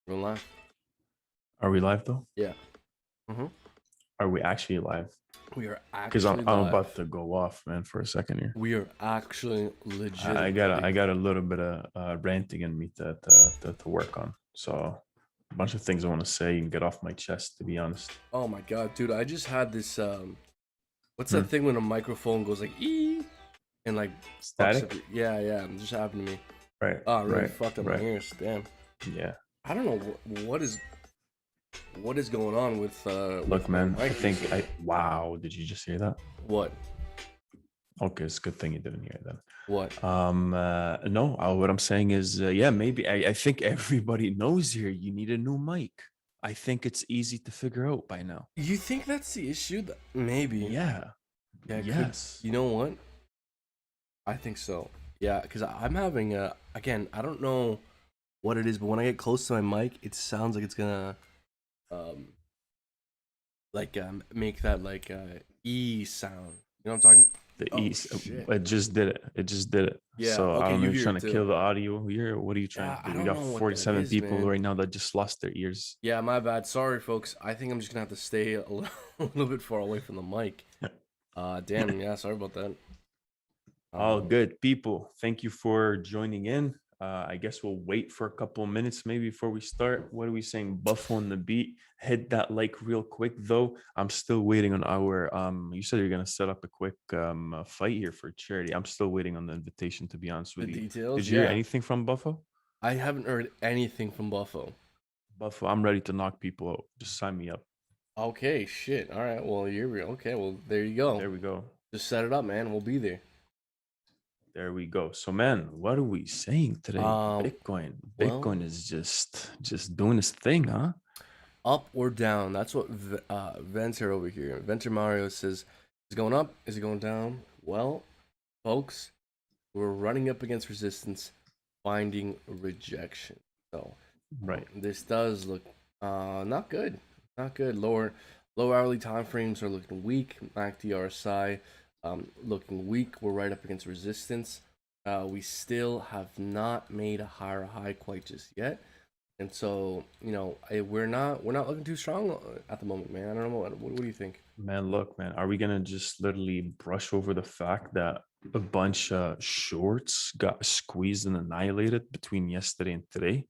We're live. Are we live though? Yeah. Mm-hmm. Are we actually live? We are Because I'm actually I'm live. about to go off, man, for a second here. We are actually legit. I got a little bit of ranting in me to work on. So a bunch of things I want to say and get off my chest, to be honest. Oh my god, dude! I just had this. What's that Hmm. thing when a microphone goes like ee and like fucks up? Static? Yeah, yeah. It just happened to me. Right, Oh, it really right, fucked up my right. ears. Damn. Yeah. I don't know what is going on with Look, my man, I mic think recently. wow, did you just hear that? What? Okay, it's a good thing you didn't hear that. What? No, what I'm saying is, yeah, maybe I think everybody knows here you need a new mic. I think it's easy to figure out by now. You think that's the issue? Maybe. Yeah. Yeah. It could. Yes. You know what? I think so. Yeah, because I'm having again. I don't know what it is, but when I get close to my mic, it sounds like it's gonna um make that like e sound. You know what I'm talking? The Oh east, shit. it just did it. It just did it. Yeah. So I Okay, don't know you if you're hear trying it to too. kill the audio here. What are you trying Yeah, to I do? We don't got know what that 47 is, people man. right now that just lost their ears. Yeah, my bad. Sorry, folks. I think I'm just gonna have to stay a little bit far away from the mic. Damn. Yeah, sorry about that. All Um, good, people. Thank you for joining in. I guess we'll wait for a couple of minutes maybe before we start. What are we saying? Buff on the beat. Hit that like real quick though. I'm still waiting on our you said you're gonna set up a quick fight here for charity. I'm still waiting on the invitation, to be honest the with you. details. Did you hear Yeah, anything from Buffo? I haven't heard anything from Buffo. Buffo, I'm ready to knock people out. Just sign me up. Okay, shit. All right. Well, you're real. Okay. Well, there you go. There we go. Just set it up, man. We'll be there. There we go. So, man, what are we saying today? Um, Bitcoin. well, Bitcoin is just doing its thing, huh? up or down? That's what Venter over here. Venter Mario says, is it going up? Is it going down? Well, folks, we're running up against resistance, finding rejection. So Right. this does look not good. Not good. Lower hourly time frames are looking weak. MACD RSI looking weak. We're right up against resistance. We still have not made a higher high quite just yet. And so, we're not looking too strong at the moment, man. I don't know what do you think? Man, look, man, are we gonna just literally brush over the fact that a bunch of shorts got squeezed and annihilated between yesterday and today?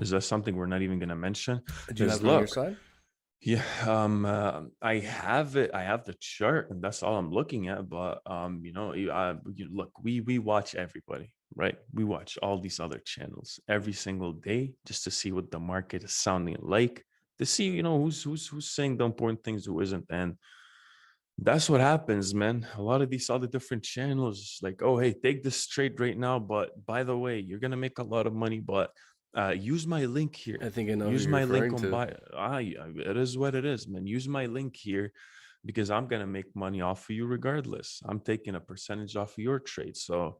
Is that something we're not even gonna mention? Do you Because have it on your look, side? yeah, I have it. I have the chart, and that's all I'm looking at. But look, we watch everybody, right? We watch all these other channels every single day just to see what the market is sounding like, to see who's saying the important things, who isn't, and that's what happens, man. A lot of these other different channels, like, oh, hey, take this trade right now, but by the way, you're gonna make a lot of money, but use my link here. I think I know who Use you're my link referring on to. buy. It is what it is, man. Use my link here because I'm gonna make money off of you regardless. I'm taking a percentage off of your trade. So,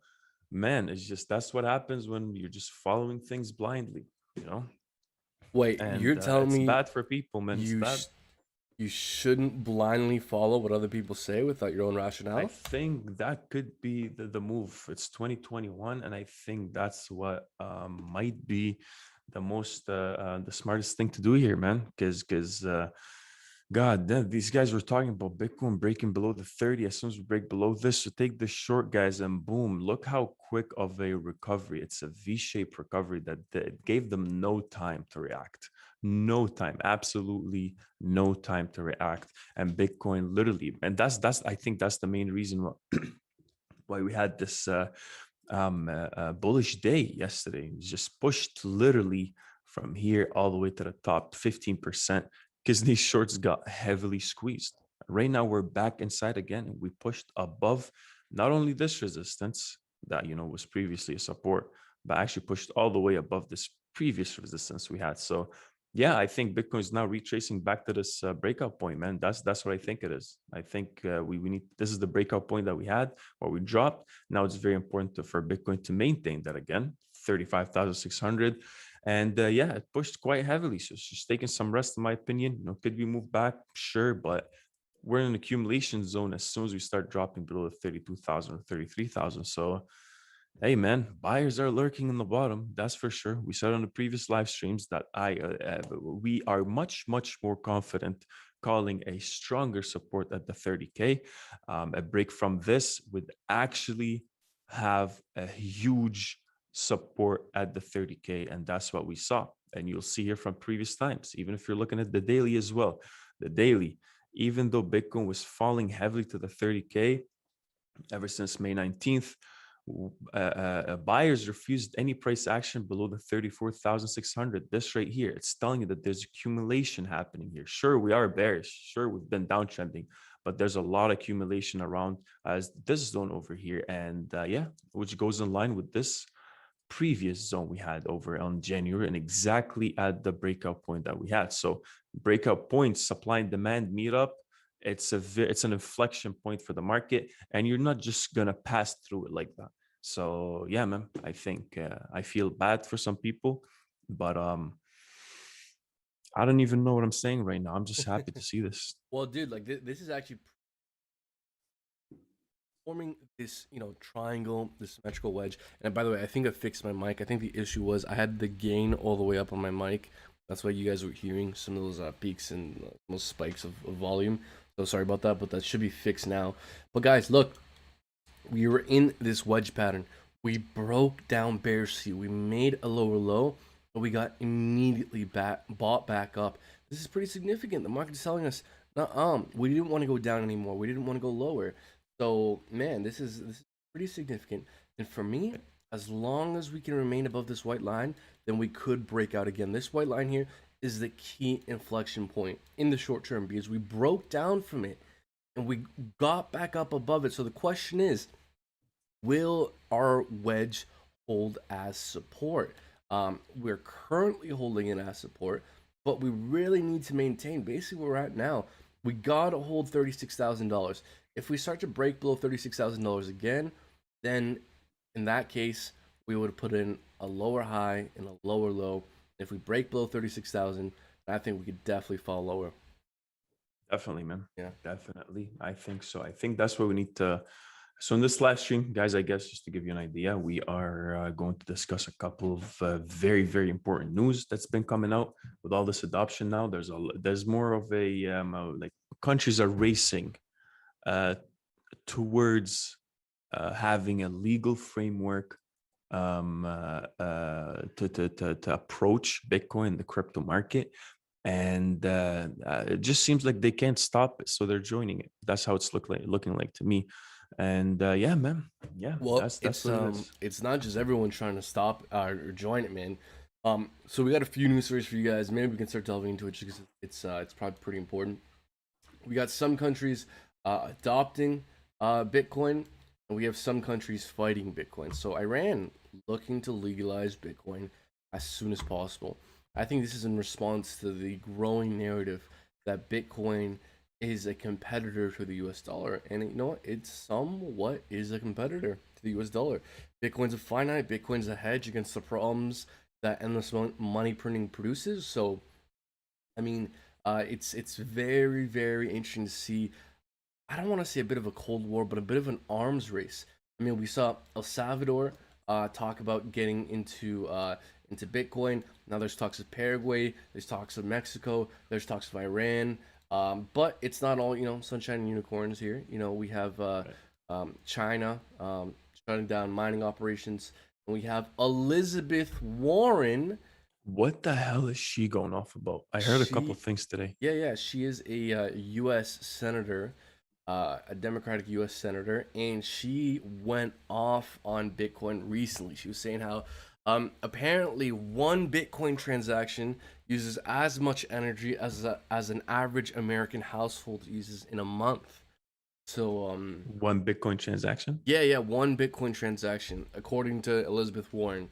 man, it's just that's what happens when you're just following things blindly, you know. Wait, And you're telling it's me bad for people, man. It's you bad. you shouldn't blindly follow what other people say without your own I rationale? think that could be the move. It's 2021, and I think that's what might be the smartest thing to do here, man. Because God, these guys were talking about Bitcoin breaking below the 30. As soon as we break below this, so take the short, guys, and boom! Look how quick of a recovery. It's a V-shaped recovery that gave them no time to react. No time, absolutely no time to react. And Bitcoin literally, and that's I think that's the main reason why we had this bullish day yesterday. It just pushed literally from here all the way to the top 15% because these shorts got heavily squeezed. Right now we're back inside again, and we pushed above not only this resistance that was previously a support, but actually pushed all the way above this previous resistance we had. So yeah, I think Bitcoin is now retracing back to this breakout point, man. That's what I think it is. I think we need, this is the breakout point that we had or we dropped. Now it's very important for Bitcoin to maintain that again, 35,600. And yeah, it pushed quite heavily. So it's just taking some rest, in my opinion. Could we move back? Sure, but we're in an accumulation zone as soon as we start dropping below the 32,000 or 33,000. So Hey man, buyers are lurking in the bottom. That's for sure. We said on the previous live streams that we are much more confident calling a stronger support at the 30K. A break from this would actually have a huge support at the 30K, and that's what we saw. And you'll see here from previous times, even if you're looking at the daily as well. The daily, even though Bitcoin was falling heavily to the 30K, ever since May 19th, buyers refused any price action below the 34,600. This right here, it's telling you that there's accumulation happening here. Sure, we are bearish. Sure, we've been downtrending, but there's a lot of accumulation around as this zone over here. And yeah, which goes in line with this previous zone we had over on January and exactly at the breakout point that we had. So breakout points, supply and demand meet up. It's an inflection point for the market, and you're not just gonna pass through it like that. So yeah, man, I think I feel bad for some people, but I don't even know what I'm saying right now. I'm just happy to see this. Well, dude, like this is actually forming this, triangle, this symmetrical wedge. And by the way, I think I fixed my mic. I think the issue was I had the gain all the way up on my mic. That's why you guys were hearing some of those peaks and those spikes of volume. So sorry about that, but that should be fixed now. But guys, look, we were in this wedge pattern. We broke down bearishly. We made a lower low, but we got immediately bought back up. This is pretty significant. The market is telling us, we didn't want to go down anymore. We didn't want to go lower. So, man, this is pretty significant. And for me, as long as we can remain above this white line, then we could break out again. This white line here is the key inflection point in the short term because we broke down from it and we got back up above it. So the question is, will our wedge hold as support? We're currently holding it as support, but we really need to maintain basically where we're at now. We gotta hold $36,000. If we start to break below $36,000 again, then in that case, we would put in a lower high and a lower low. If we break below 36,000, I think we could definitely fall lower. Definitely, man. Yeah. Definitely. I think so. I think that's what we need to. So, in this live stream, guys, I guess just to give you an idea, we are going to discuss a couple of very important news that's been coming out with all this adoption now. There's more of like countries are racing uh, towards having a legal framework to approach Bitcoin, the crypto market. And it just seems like they can't stop it, so they're joining it. That's how it's looking like to me. And yeah, man, yeah, Well, that's what it is. it's not just everyone trying to stop or join it, man. So we got a few news stories for you guys. Maybe we can start delving into it because it's probably pretty important. We got some countries adopting Bitcoin, and we have some countries fighting Bitcoin. So Iran looking to legalize Bitcoin as soon as possible. I think this is in response to the growing narrative that Bitcoin is a competitor to the US dollar. And you know what? It somewhat is a competitor to the US dollar. Bitcoin's a finite, Bitcoin's a hedge against the problems that endless money printing produces. So, I mean, it's very interesting to see. I don't want to say a bit of a cold war, but a bit of an arms race. I mean, we saw El Salvador talk about getting into Bitcoin. Now there's talks of Paraguay, there's talks of Mexico, there's talks of Iran. But it's not all sunshine and unicorns here. We have China shutting down mining operations, and we have Elizabeth Warren. What the hell is she going off about? I heard a couple She of things today. Yeah, she is a U.S. senator, a Democratic U.S. senator, and she went off on Bitcoin recently. She was saying how apparently one Bitcoin transaction uses as much energy as an average American household uses in a month. So One Bitcoin transaction? yeah, one Bitcoin transaction, according to Elizabeth Warren,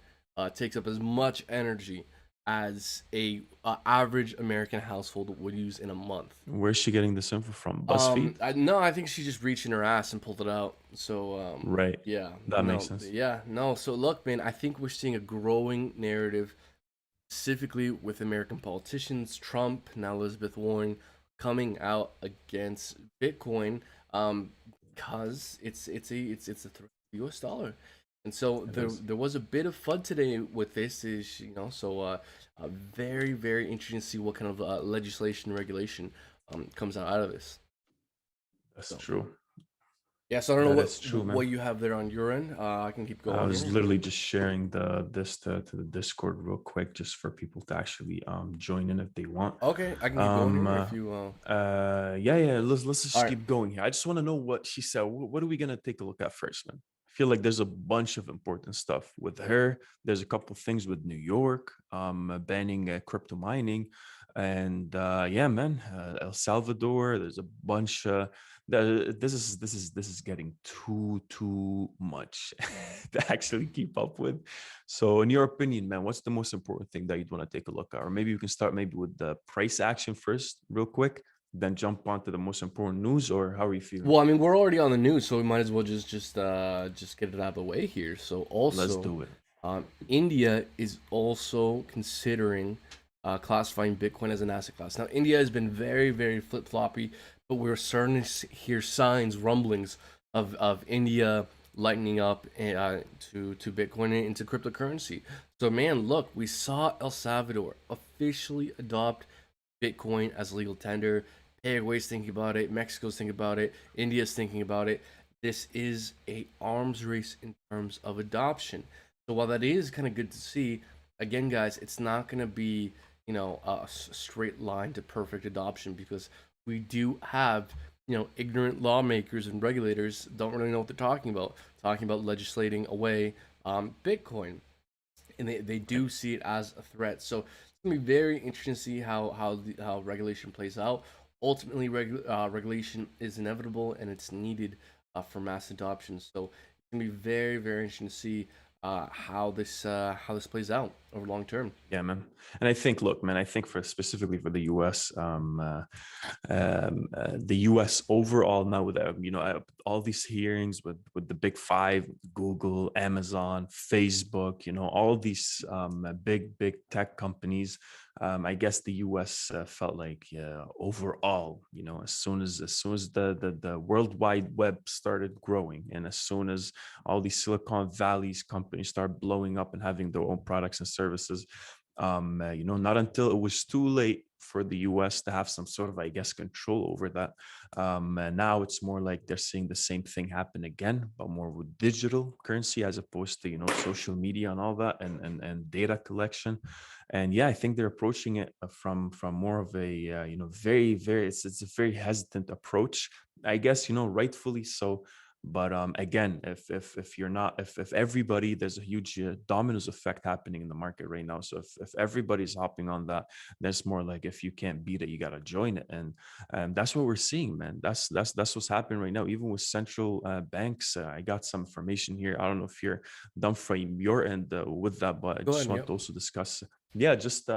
takes up as much energy as a average American household would use in a month. Where's she getting this info from? BuzzFeed? No, I think she just reached in her ass and pulled it out. So, Right. yeah, That makes no, sense. yeah, no. So look, man, I think we're seeing a growing narrative, specifically with American politicians, Trump, now Elizabeth Warren, coming out against Bitcoin, because it's a threat to the U.S. dollar. And so It there is. there was a bit of fun today with this. Is so very interesting to see what kind of legislation regulation comes out of this. That's So true. yeah, so I don't know That what is true, man. what you have there on your end. I can keep I going was here. literally just sharing this to the Discord real quick, just for people to actually join in if they want. Okay, I can keep going Um, here uh, if you. yeah. Let's All just right. keep going here. I just want to know what she said. What are we gonna take a look at first, man? I feel like there's a bunch of important stuff with her. There's a couple things with New York, banning crypto mining, and yeah, man, El Salvador. There's a bunch. This is getting too much to actually keep up with. So, in your opinion, man, what's the most important thing that you'd want to take a look at? Or maybe you can start maybe with the price action first, real quick, then jump onto the most important news. Or how are you feeling? Well, I mean, we're already on the news, so we might as well just get it out of the way here. So Let's also, do it. India is also considering classifying Bitcoin as an asset class. Now, India has been very flip floppy, but we're starting to hear signs, rumblings of India lightening up to Bitcoin and into cryptocurrency. So, man, look, we saw El Salvador officially adopt Bitcoin as legal tender. Paraguay's thinking about it. Mexico's thinking about it. India's thinking about it. This is a arms race in terms of adoption. So while that is kind of good to see, again, guys, it's not going to be a straight line to perfect adoption because we do have ignorant lawmakers and regulators don't really know what they're talking about legislating away Bitcoin, and they do see it as a threat. So it's gonna be very interesting to see how regulation plays out. Ultimately, regulation is inevitable and it's needed for mass adoption. So it's gonna be very interesting to see how this plays out over long term. Yeah, man. And I think, look, man, I think for specifically for the US, the US overall now with all these hearings with the big five, Google, Amazon, Facebook, all these big tech companies. I guess the US felt like overall, as soon as the World Wide Web started growing, and as soon as all these Silicon Valley's companies start blowing up and having their own products and services, not until it was too late for the US to have some sort of, I guess, control over that. And now it's more like they're seeing the same thing happen again, but more with digital currency as opposed to, social media and all that, and data collection. And yeah, I think they're approaching it from more of a, very, it's a very hesitant approach, I guess, rightfully so. But again, if you're not, if everybody, there's a huge dominoes effect happening in the market right now. So if everybody's hopping on that, that's more like, if you can't beat it, you gotta join it. And that's what we're seeing, man. That's what's happening right now, even with central banks. I got some information here. I don't know if you're done from your end with that, but I Go just ahead. want Yep. to also discuss, yeah, just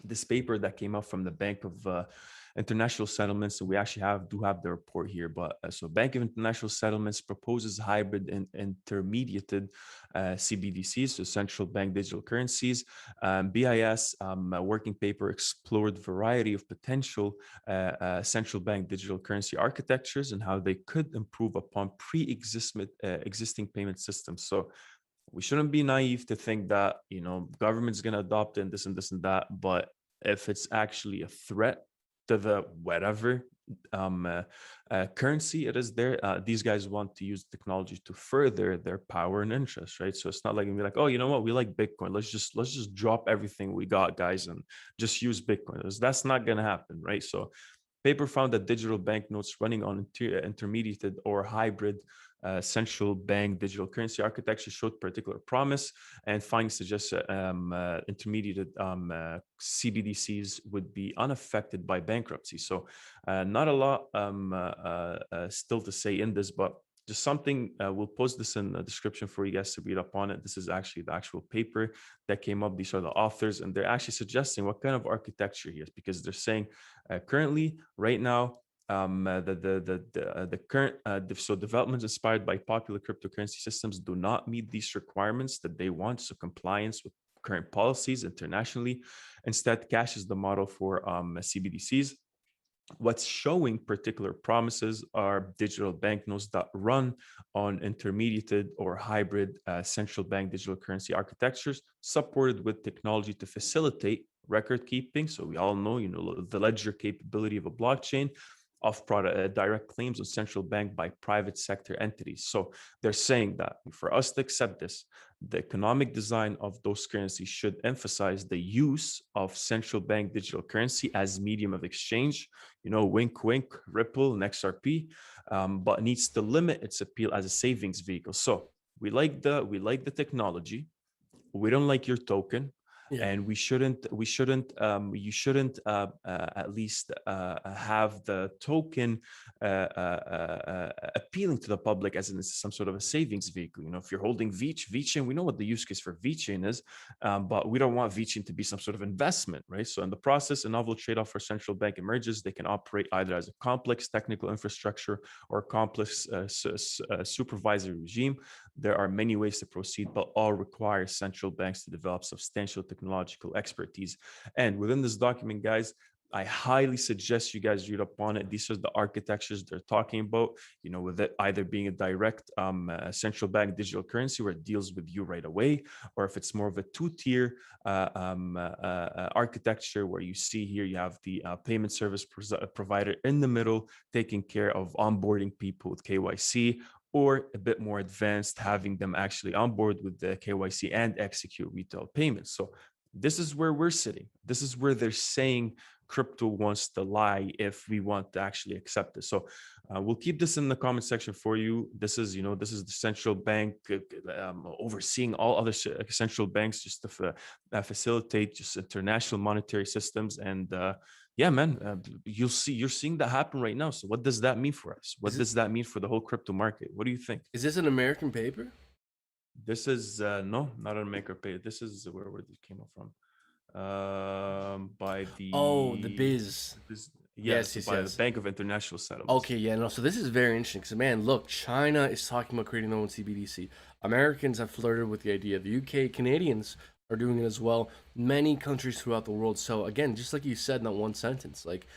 this paper that came out from the Bank of International Settlements. So we actually do have the report here. But so Bank of International Settlements proposes hybrid and intermediated CBDCs, so central bank digital currencies. BIS, a working paper, explored variety of potential central bank digital currency architectures and how they could improve upon existing payment systems. So we shouldn't be naive to think that government's going to adopt it and this and this and that, but if it's actually a threat to the whatever currency it is there, these guys want to use technology to further their power and interest, right? So it's not like, gonna be like, oh, you know what, we like Bitcoin, let's just drop everything we got, guys, and just use Bitcoin. That's not going to happen, right? So paper found that digital banknotes running on intermediated or hybrid central bank digital currency architecture showed particular promise, and findings suggest intermediated CBDCs would be unaffected by bankruptcy. So, not a lot still to say in this, but just something. We'll post this in the description for you guys to read up on it. This is actually the actual paper that came up. These are the authors, and they're actually suggesting what kind of architecture here is, because they're saying currently, right now, the current so developments inspired by popular cryptocurrency systems do not meet these requirements that they want. So compliance with current policies internationally. Instead, cash is the model for CBDCs. What's showing particular promises are digital banknotes that run on intermediated or hybrid central bank digital currency architectures, supported with technology to facilitate record keeping. So we all know, the ledger capability of a blockchain of product direct claims on central bank by private sector entities. So they're saying that for us to accept this, the economic design of those currencies should emphasize the use of central bank digital currency as medium of exchange, wink, wink, Ripple and XRP, but needs to limit its appeal as a savings vehicle. So we like the technology. We don't like your token, Yeah. and you shouldn't at least have the token appealing to the public as in some sort of a savings vehicle. If you're holding VECHAIN, we know what the use case for VECHAIN is, but we don't want VECHAIN to be some sort of investment, right? So in the process, a novel trade-off for central bank emerges. They can operate either as a complex technical infrastructure or complex supervisory regime. There are many ways to proceed, but all require central banks to develop substantial technological expertise. And within this document, guys, I highly suggest you guys read up on it. These are the architectures they're talking about, with it either being a direct central bank digital currency where it deals with you right away, or if it's more of a two-tier architecture where you see here you have the payment service provider in the middle taking care of onboarding people with KYC, or a bit more advanced, having them actually on board with the KYC and execute retail payments. So this is where we're sitting. This is where they're saying crypto wants to lie if we want to actually accept it. So we'll keep this in the comment section for you. This is the central bank overseeing all other central banks just to facilitate just international monetary systems. And yeah, man, you're seeing that happen right now. So what does that mean for us? What does that mean for the whole crypto market? What do you think? Is this an American paper? This is no, not a maker pay. This is where it came from. By Oh, the the Biz. yes, Yes, yes, by the yes. Bank of International Settlements. Okay, yeah, no. So this is very interesting because, man, look, China is talking about creating their own CBDC. Americans have flirted with the idea. The UK, Canadians are doing it as well. Many countries throughout the world. So again, just like you said in that one sentence, like,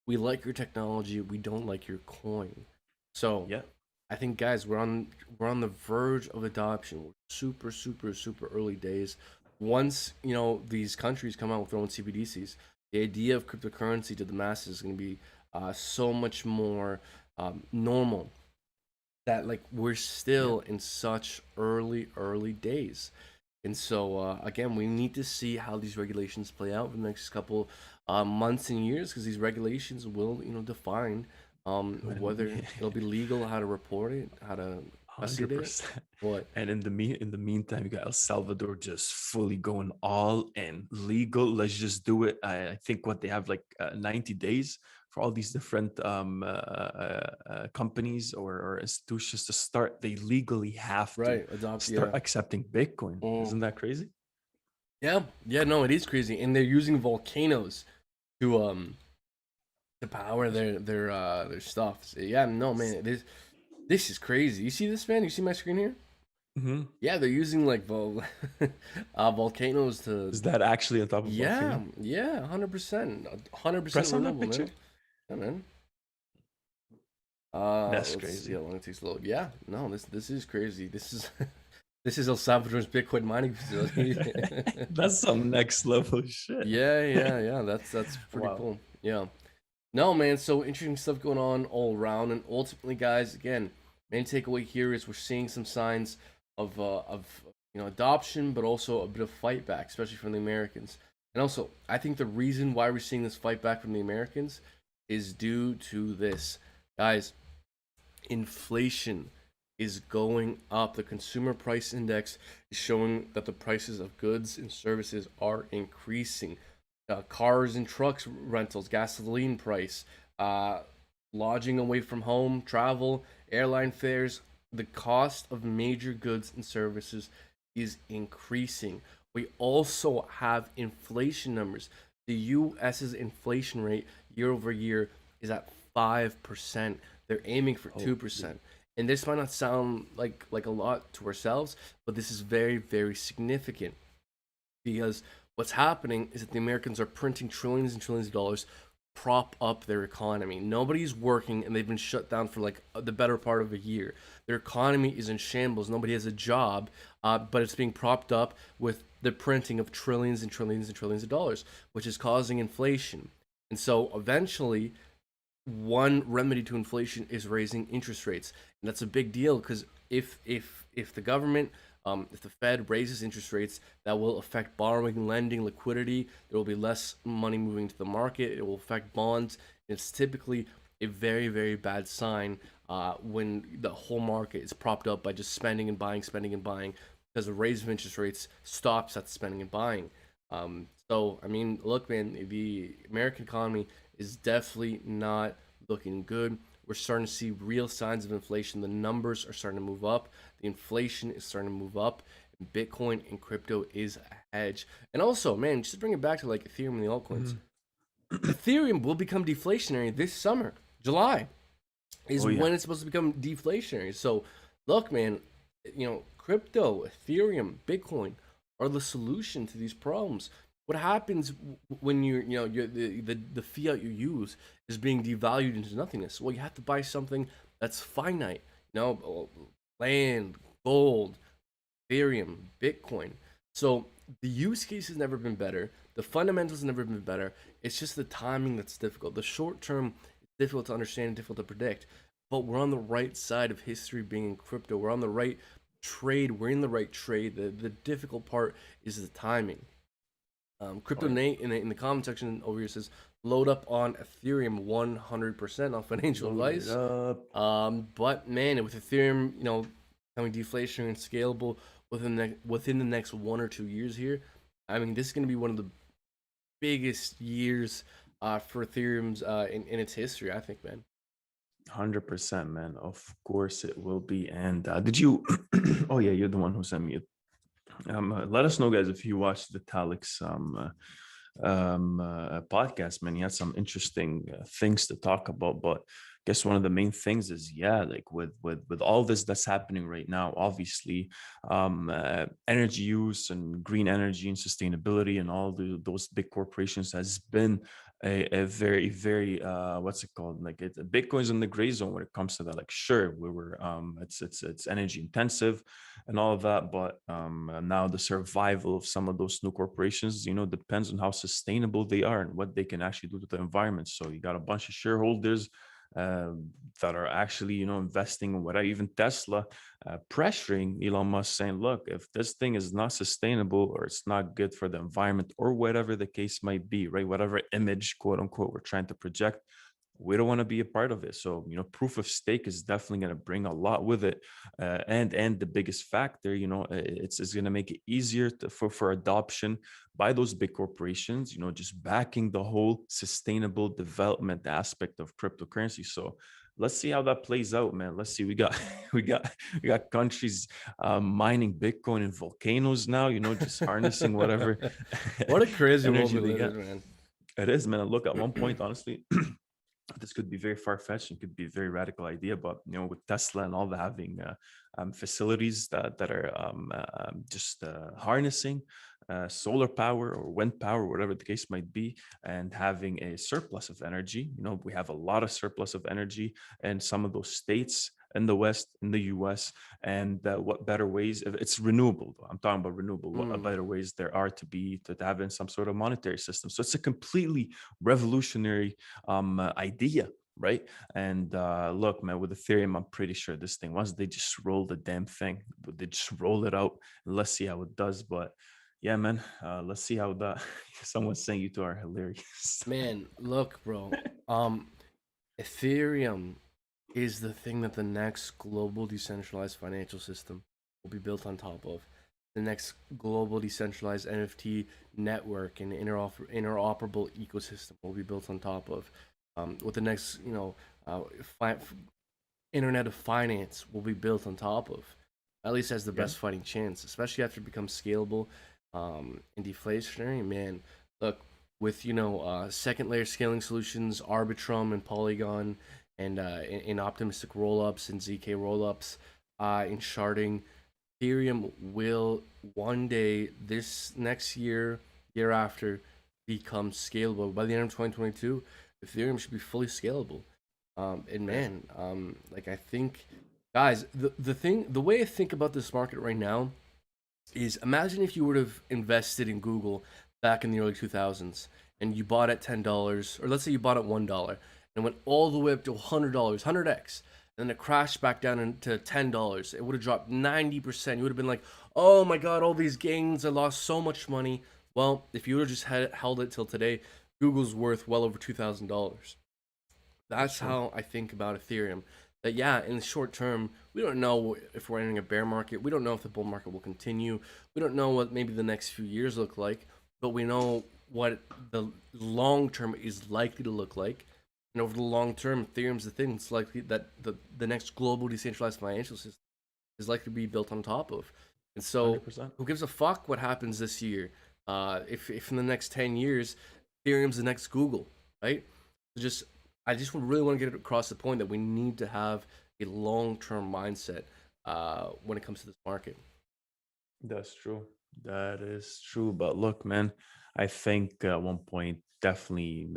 we like your technology, we don't like your coin. So Yeah, I think, guys, we're on the verge of adoption. We're super, super, super early days. Once these countries come out with their own CBDCs, the idea of cryptocurrency to the masses is going to be so much more normal. That, like, we're yeah. still in such early days. And so again, we need to see how these regulations play out in the next couple months and years, because these regulations will define whether it'll be legal, how to report it, how to custody it. 100%. But And in the meantime, you got El Salvador just fully going all in legal. Let's just do it. I think what they have like 90 days for all these different companies or institutions to start. They legally have to right, adopt, start yeah. accepting Bitcoin. Mm. Isn't that crazy? Yeah, yeah, no, it is crazy, and they're using volcanoes to power their stuff. So, yeah, no, man, this is crazy. You see this, man? You see my screen here? Hmm. Yeah, they're using like volcanoes to. Is that actually on top of Yeah, volcano? yeah, 100%, 100% Press on that renewable, picture. man. Yeah, man. That's Let's see crazy. how long it takes to load. Yeah, no, this is crazy. This is this is El Salvador's Bitcoin mining facility. That's some next level shit. Yeah, yeah, yeah. That's pretty Wow. cool. Yeah. No, man. So interesting stuff going on all around, and ultimately, guys, again, main takeaway here is we're seeing some signs of adoption, but also a bit of fight back, especially from the Americans. And also, I think the reason why we're seeing this fight back from the Americans is due to this, guys. Inflation is going up. The consumer price index is showing that the prices of goods and services are increasing. Cars and trucks rentals, gasoline price, lodging away from home, travel, airline fares, the cost of major goods and services is increasing. We also have inflation numbers. The US's inflation rate year over year is at 5%. They're aiming for Oh, 2%. And this might not sound like a lot to ourselves, but this is very, very significant, because what's happening is that the Americans are printing trillions and trillions of dollars, prop up their economy. Nobody's working and they've been shut down for like the better part of a year. Their economy is in shambles. Nobody has a job, but it's being propped up with the printing of trillions and trillions and trillions of dollars, which is causing inflation. And so eventually, one remedy to inflation is raising interest rates, and that's a big deal because if the government, if the Fed raises interest rates, that will affect borrowing, lending, liquidity. There will be less money moving to the market. It will affect bonds. It's typically a very, very bad sign when the whole market is propped up by just spending and buying, because the raise of interest rates stops at spending and buying. So, I mean, look, man, the American economy is definitely not looking good. We're starting to see real signs of inflation. The numbers are starting to move up. The inflation is starting to move up. And Bitcoin and crypto is a hedge. And also, man, just to bring it back to like Ethereum and the altcoins, Ethereum will become deflationary this summer. July is Oh yeah. when it's supposed to become deflationary. So, look, man, crypto, Ethereum, Bitcoin are the solution to these problems. What happens when the fiat you use is being devalued into nothingness? Well, you have to buy something that's finite. Land, gold, Ethereum, Bitcoin. So the use case has never been better. The fundamentals have never been better. It's just the timing that's difficult. The short term is difficult to understand and difficult to predict. But we're on the right side of history being in crypto. We're on the right trade. We're in the right trade. The difficult part is the timing. Oh Crypto yeah. Nate in the comment section over here says, load up on Ethereum 100% on financial Load it advice. up. But man, with Ethereum, becoming deflationary and scalable within the next 1 or 2 years here, I mean, this is going to be one of the biggest years for Ethereum's in its history, I think, man. 100%, man. Of course it will be. And did you? Oh yeah, you're the one who sent me it. Let us know, guys, if you watched Vitalik's podcast. Man, he had some interesting things to talk about. But I guess one of the main things is, yeah, like with all this that's happening right now, obviously, energy use and green energy and sustainability and all those big corporations has been a very, very what's it called, like Bitcoin's in the gray zone when it comes to that. Like, sure, we were it's energy intensive and all of that, but now the survival of some of those new corporations, depends on how sustainable they are and what they can actually do to the environment. So you got a bunch of shareholders that are actually, investing in what even Tesla, pressuring Elon Musk, saying, look, if this thing is not sustainable or it's not good for the environment or whatever the case might be, right? Whatever image, quote unquote, we're trying to project, we don't want to be a part of it. So, proof of stake is definitely going to bring a lot with it. And the biggest factor, it's going to make it easier for adoption by those big corporations, just backing the whole sustainable development aspect of cryptocurrency. So let's see how that plays out, man. Let's see. We got we got countries mining Bitcoin in volcanoes now, just harnessing whatever What a crazy world energy we they live got. in, man. It is, man. Look, at one point, honestly, this could be very far-fetched and could be a very radical idea, but with Tesla and all the having facilities that are just harnessing solar power or wind power, whatever the case might be, and having a surplus of energy. We have a lot of surplus of energy in some of those states in the West, in the US, and what better ways, if it's renewable, I'm talking about renewable, what Mm. better ways there are to have in some sort of monetary system. So it's a completely revolutionary idea, right? And look, man, with Ethereum, I'm pretty sure this thing, once they just roll the damn thing, they just roll it out, and let's see how it does. But yeah, man, let's see how that. Someone's saying you two are hilarious. Man, look, bro. Um, Ethereum is the thing that the next global decentralized financial system will be built on top of. The next global decentralized NFT network and interoperable ecosystem will be built on top of. What the next, fi- internet of finance will be built on top of. At least has the Yeah. best fighting chance, especially after it becomes scalable and deflationary. Man, look, with second layer scaling solutions, Arbitrum and Polygon, and in optimistic rollups and ZK rollups, in sharding, Ethereum will one day, this next year, year after, become scalable. By the end of 2022, Ethereum should be fully scalable. And Right. man, like I think, guys, the way I think about this market right now is imagine if you would have invested in Google back in the early 2000s and you bought at $10, or let's say you bought at $1 and went all the way up to $100, 100x. And then it crashed back down into $10. It would have dropped 90%. You would have been like, oh my God, all these gains. I lost so much money. Well, if you would have just held it till today, Google's worth well over $2,000. That's That's true. how I think about Ethereum. That yeah, in the short term, we don't know if we're entering a bear market. We don't know if the bull market will continue. We don't know what maybe the next few years look like, but we know what the long term is likely to look like. And over the long term, Ethereum's the thing. It's likely that the next global decentralized financial system is likely to be built on top of. And so, 100%. who gives a fuck what happens this year? If in the next 10 years, Ethereum's the next Google, right? Just I just really want to get across the point that we need to have a long term mindset when it comes to this market. That's true. That is true. But look, man, I think at one point, definitely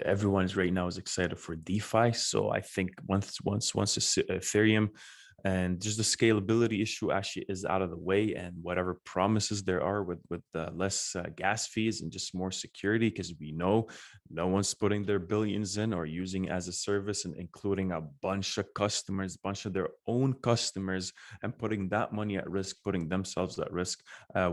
everyone's right now is excited for DeFi. So I think once Ethereum and just the scalability issue actually is out of the way, and whatever promises there are with less gas fees and just more security, because we know no one's putting their billions in or using as a service, and including a bunch of customers, bunch of their own customers, and putting that money at risk, putting themselves at risk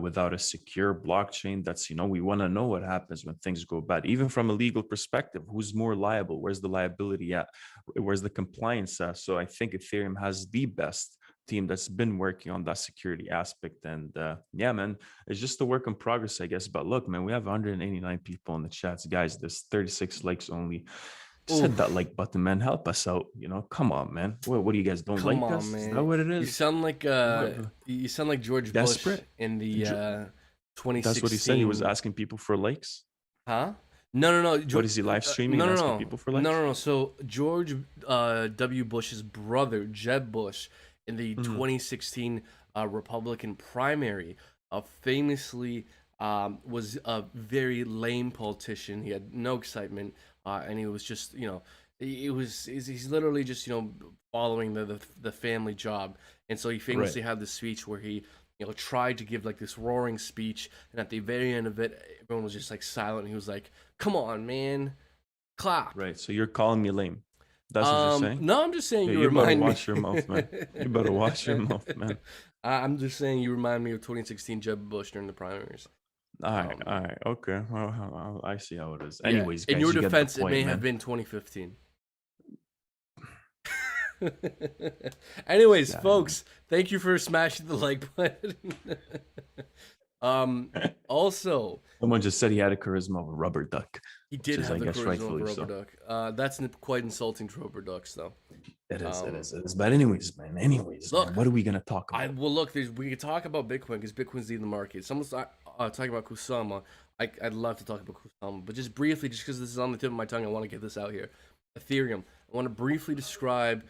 without a secure blockchain. That's, we want to know what happens when things go bad, even from a legal perspective. Who's more liable? Where's the liability at? Where's the compliance at? So I think Ethereum has the best team that's been working on that security aspect. And yeah, man, it's just a work in progress, I guess. But look, man, we have 189 people in the chats, guys. There's 36 likes only. Just hit that Oof. like button, man. Help us out. Come on, man. What do you guys don't Come like on, us? Is that man. what it You is? sound like What, George Bush desperate? in the That's what he said. He was 2016. asking people for likes. Huh? No, no, no. What is he live streaming No, and no, asking no, people for no, likes? no, no. So George W. Bush's brother, Jeb Bush, in the Mhm. 2016 Republican primary, famously was a very lame politician. He had no excitement, and he was just, he's literally just, following the family job. And so he Right, famously had this speech where he tried to give like this roaring speech, and at the very end of it, everyone was just like silent. And he was like, "Come on, man, clap." right. So you're calling me lame. That's what you're saying? No, I'm just saying Yeah, you you better remind me. watch your mouth, man. You better watch your mouth, man. I'm just saying you remind me of 2016 Jeb Bush during the primaries. All Um, right, okay. Well, I see how it is. yeah. Anyways, In guys, your you get the defense, it point, may have man. been 2015. Anyways, Yeah, man. folks, thank you for smashing the like button. um, also, Someone just said he had a charisma of a rubber duck, he which did is, I have the guess, charisma of a rightfully rubber so. duck. That's quite insulting to rubber ducks, though. It is, it Um, is, it is. But anyways, man. Anyways, man. look, What are we gonna talk about? look. We could talk about Bitcoin because Bitcoin's leading the market. Someone's talking about Kusama. I'd love to talk about Kusama, but just briefly, just because this is on the tip of my tongue, I want to get this out here. Ethereum. I want to briefly describe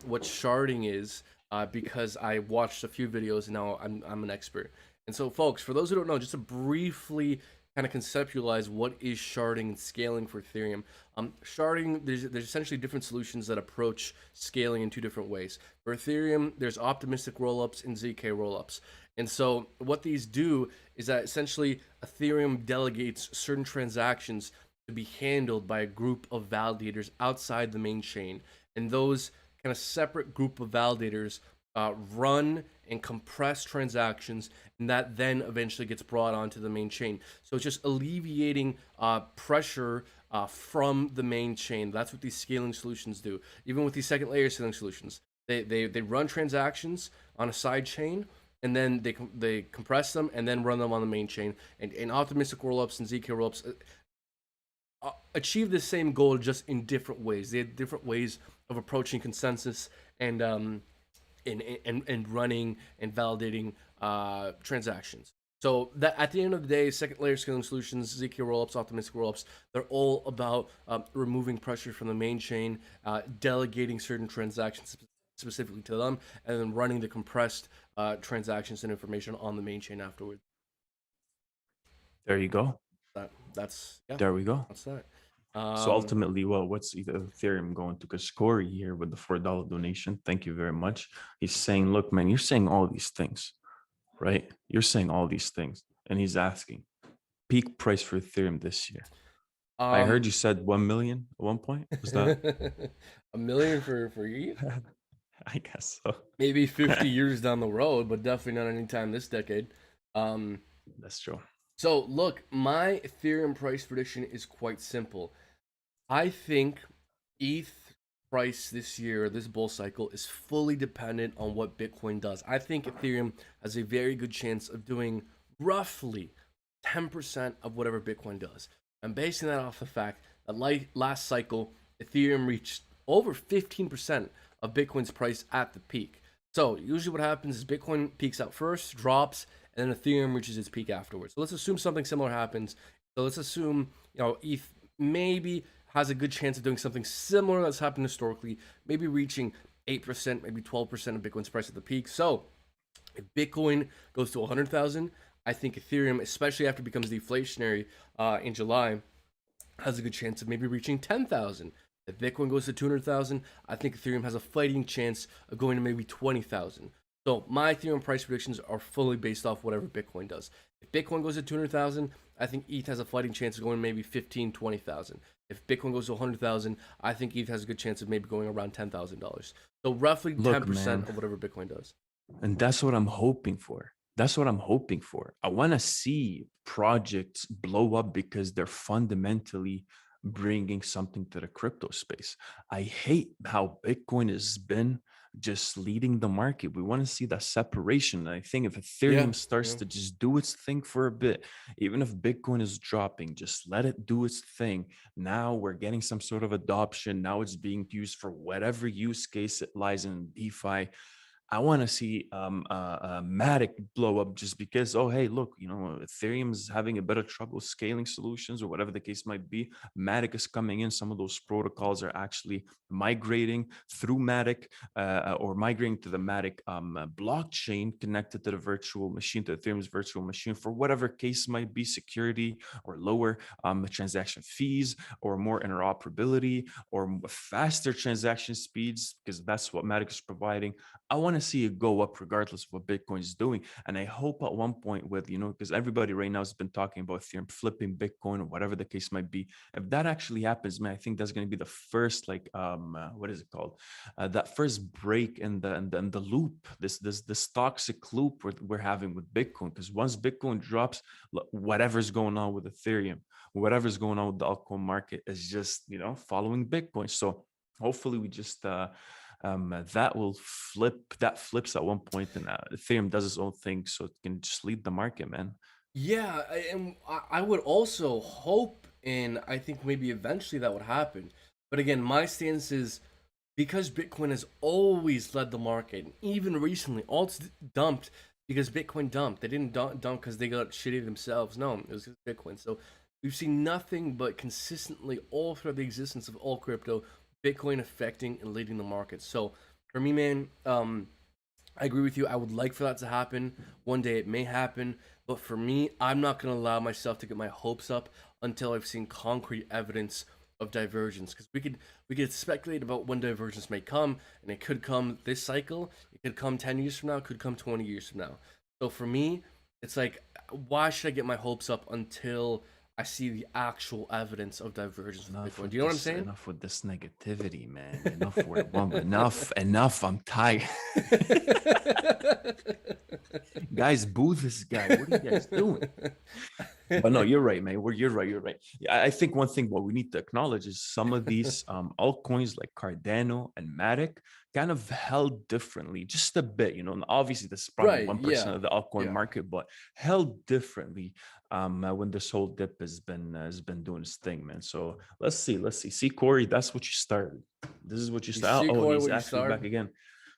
what sharding is because I watched a few videos and now I'm an expert. And so, folks, for those who don't know, just to briefly kind of conceptualize what is sharding and scaling for Ethereum. Sharding, there's essentially different solutions that approach scaling in two different ways. For Ethereum, there's optimistic rollups and ZK rollups. And so what these do is that essentially Ethereum delegates certain transactions to be handled by a group of validators outside the main chain. And those kind of separate group of validators run and compress transactions, and that then eventually gets brought onto the main chain. So it's just alleviating pressure from the main chain. That's what these scaling solutions do. Even with these second layer scaling solutions, they run transactions on a side chain, and then they compress them and then run them on the main chain. And optimistic rollups and ZK rollups achieve the same goal just in different ways. They have different ways of approaching consensus and and running and validating transactions. So that at the end of the day, second layer scaling solutions, ZK rollups, optimistic rollups, they're all about removing pressure from the main chain, delegating certain transactions specifically to them, and then running the compressed transactions and information on the main chain afterwards. There you go. That's yeah, There we go. that's that. So Um, ultimately, well, what's Ethereum going to? Because Corey here with the $4 donation, thank you very much. He's saying, look, man, you're saying all these things, right? You're saying all these things. And he's asking, peak price for Ethereum this year. I heard um, you said 1 million at one point. Was that? a million for ETH? I guess so. Maybe 50 years down the road, but definitely not anytime this decade. Um, That's true. so look, my Ethereum price prediction is quite simple. I think ETH price this year, this bull cycle, is fully dependent on what Bitcoin does. I think Ethereum has a very good chance of doing roughly 10% of whatever Bitcoin does. I'm basing that off the fact that last cycle, Ethereum reached over 15% of Bitcoin's price at the peak. So usually what happens is Bitcoin peaks out first, drops, and then Ethereum reaches its peak afterwards. So let's assume something similar happens. So let's assume, ETH maybe has a good chance of doing something similar that's happened historically, maybe reaching 8%, maybe 12% of Bitcoin's price at the peak. So if Bitcoin goes to 100,000, I think Ethereum, especially after it becomes deflationary in July, has a good chance of maybe reaching 10,000. If Bitcoin goes to 200,000, I think Ethereum has a fighting chance of going to maybe 20,000. So my Ethereum price predictions are fully based off whatever Bitcoin does. If Bitcoin goes to 200,000, I think ETH has a fighting chance of going maybe 15, 20,000. If Bitcoin goes to 100,000, I think ETH has a good chance of maybe going around $10,000. So roughly Look, 10% man, of whatever Bitcoin does. and that's what I'm hoping for. That's what I'm hoping for. I want to see projects blow up because they're fundamentally bringing something to the crypto space. I hate how Bitcoin has been just leading the market. We want to see that separation. I think if Yeah, Ethereum starts yeah. to just do its thing for a bit, even if Bitcoin is dropping, just let it do its thing. Now we're getting some sort of adoption. Now it's being used for whatever use case it lies in DeFi. I want to see Matic blow up just because, oh, hey, look, Ethereum is having a bit of trouble scaling solutions or whatever the case might be. Matic is coming in. Some of those protocols are actually migrating through Matic or migrating to the Matic blockchain connected to the virtual machine, to Ethereum's virtual machine for whatever case might be, security or lower transaction fees or more interoperability or faster transaction speeds, because that's what Matic is providing. I want to see it go up regardless of what Bitcoin is doing. And I hope at one point with, because everybody right now has been talking about Ethereum flipping Bitcoin or whatever the case might be. If that actually happens, man, I think that's going to be the first, like, what is it called? That first break in the loop, this toxic loop we're having with Bitcoin. Because once Bitcoin drops, whatever's going on with Ethereum, whatever's going on with the altcoin market is just, following Bitcoin. So hopefully we just, that flips at one point and Ethereum does its own thing so it can just lead the market, man. Yeah, and I would also hope, and I think maybe eventually that would happen. But again, my stance is because Bitcoin has always led the market, and even recently, alts dumped because Bitcoin dumped. They didn't dump because they got shitty themselves. No, it was because Bitcoin. So we've seen nothing but consistently all throughout the existence of all crypto, Bitcoin affecting and leading the market. So for me, man, I agree with you. I would like for that to happen. One day it may happen. But for me, I'm not going to allow myself to get my hopes up until I've seen concrete evidence of divergence. Because we could speculate about when divergence may come, and it could come this cycle. It could come 10 years from now. It could come 20 years from now. So for me, it's like, why should I get my hopes up until I see the actual evidence of divergence with Enough Bitcoin? with Do you know what I'm this, saying? enough with this negativity, man. Enough with one, enough. I'm tired. Guys, boo this guy. What are you guys doing? But no, you're right, man. You're right. You're right. Yeah, I think one thing what we need to acknowledge is some of these altcoins like Cardano and Matic kind of held differently, just a bit. And obviously this is probably Right. 1% Yeah. of the altcoin Yeah. market, but held differently when this whole dip has been doing its thing, man. So let's see. See, Corey, that's what you started. This is what you You started. see, Oh, Corey, he's what you actually back started? again.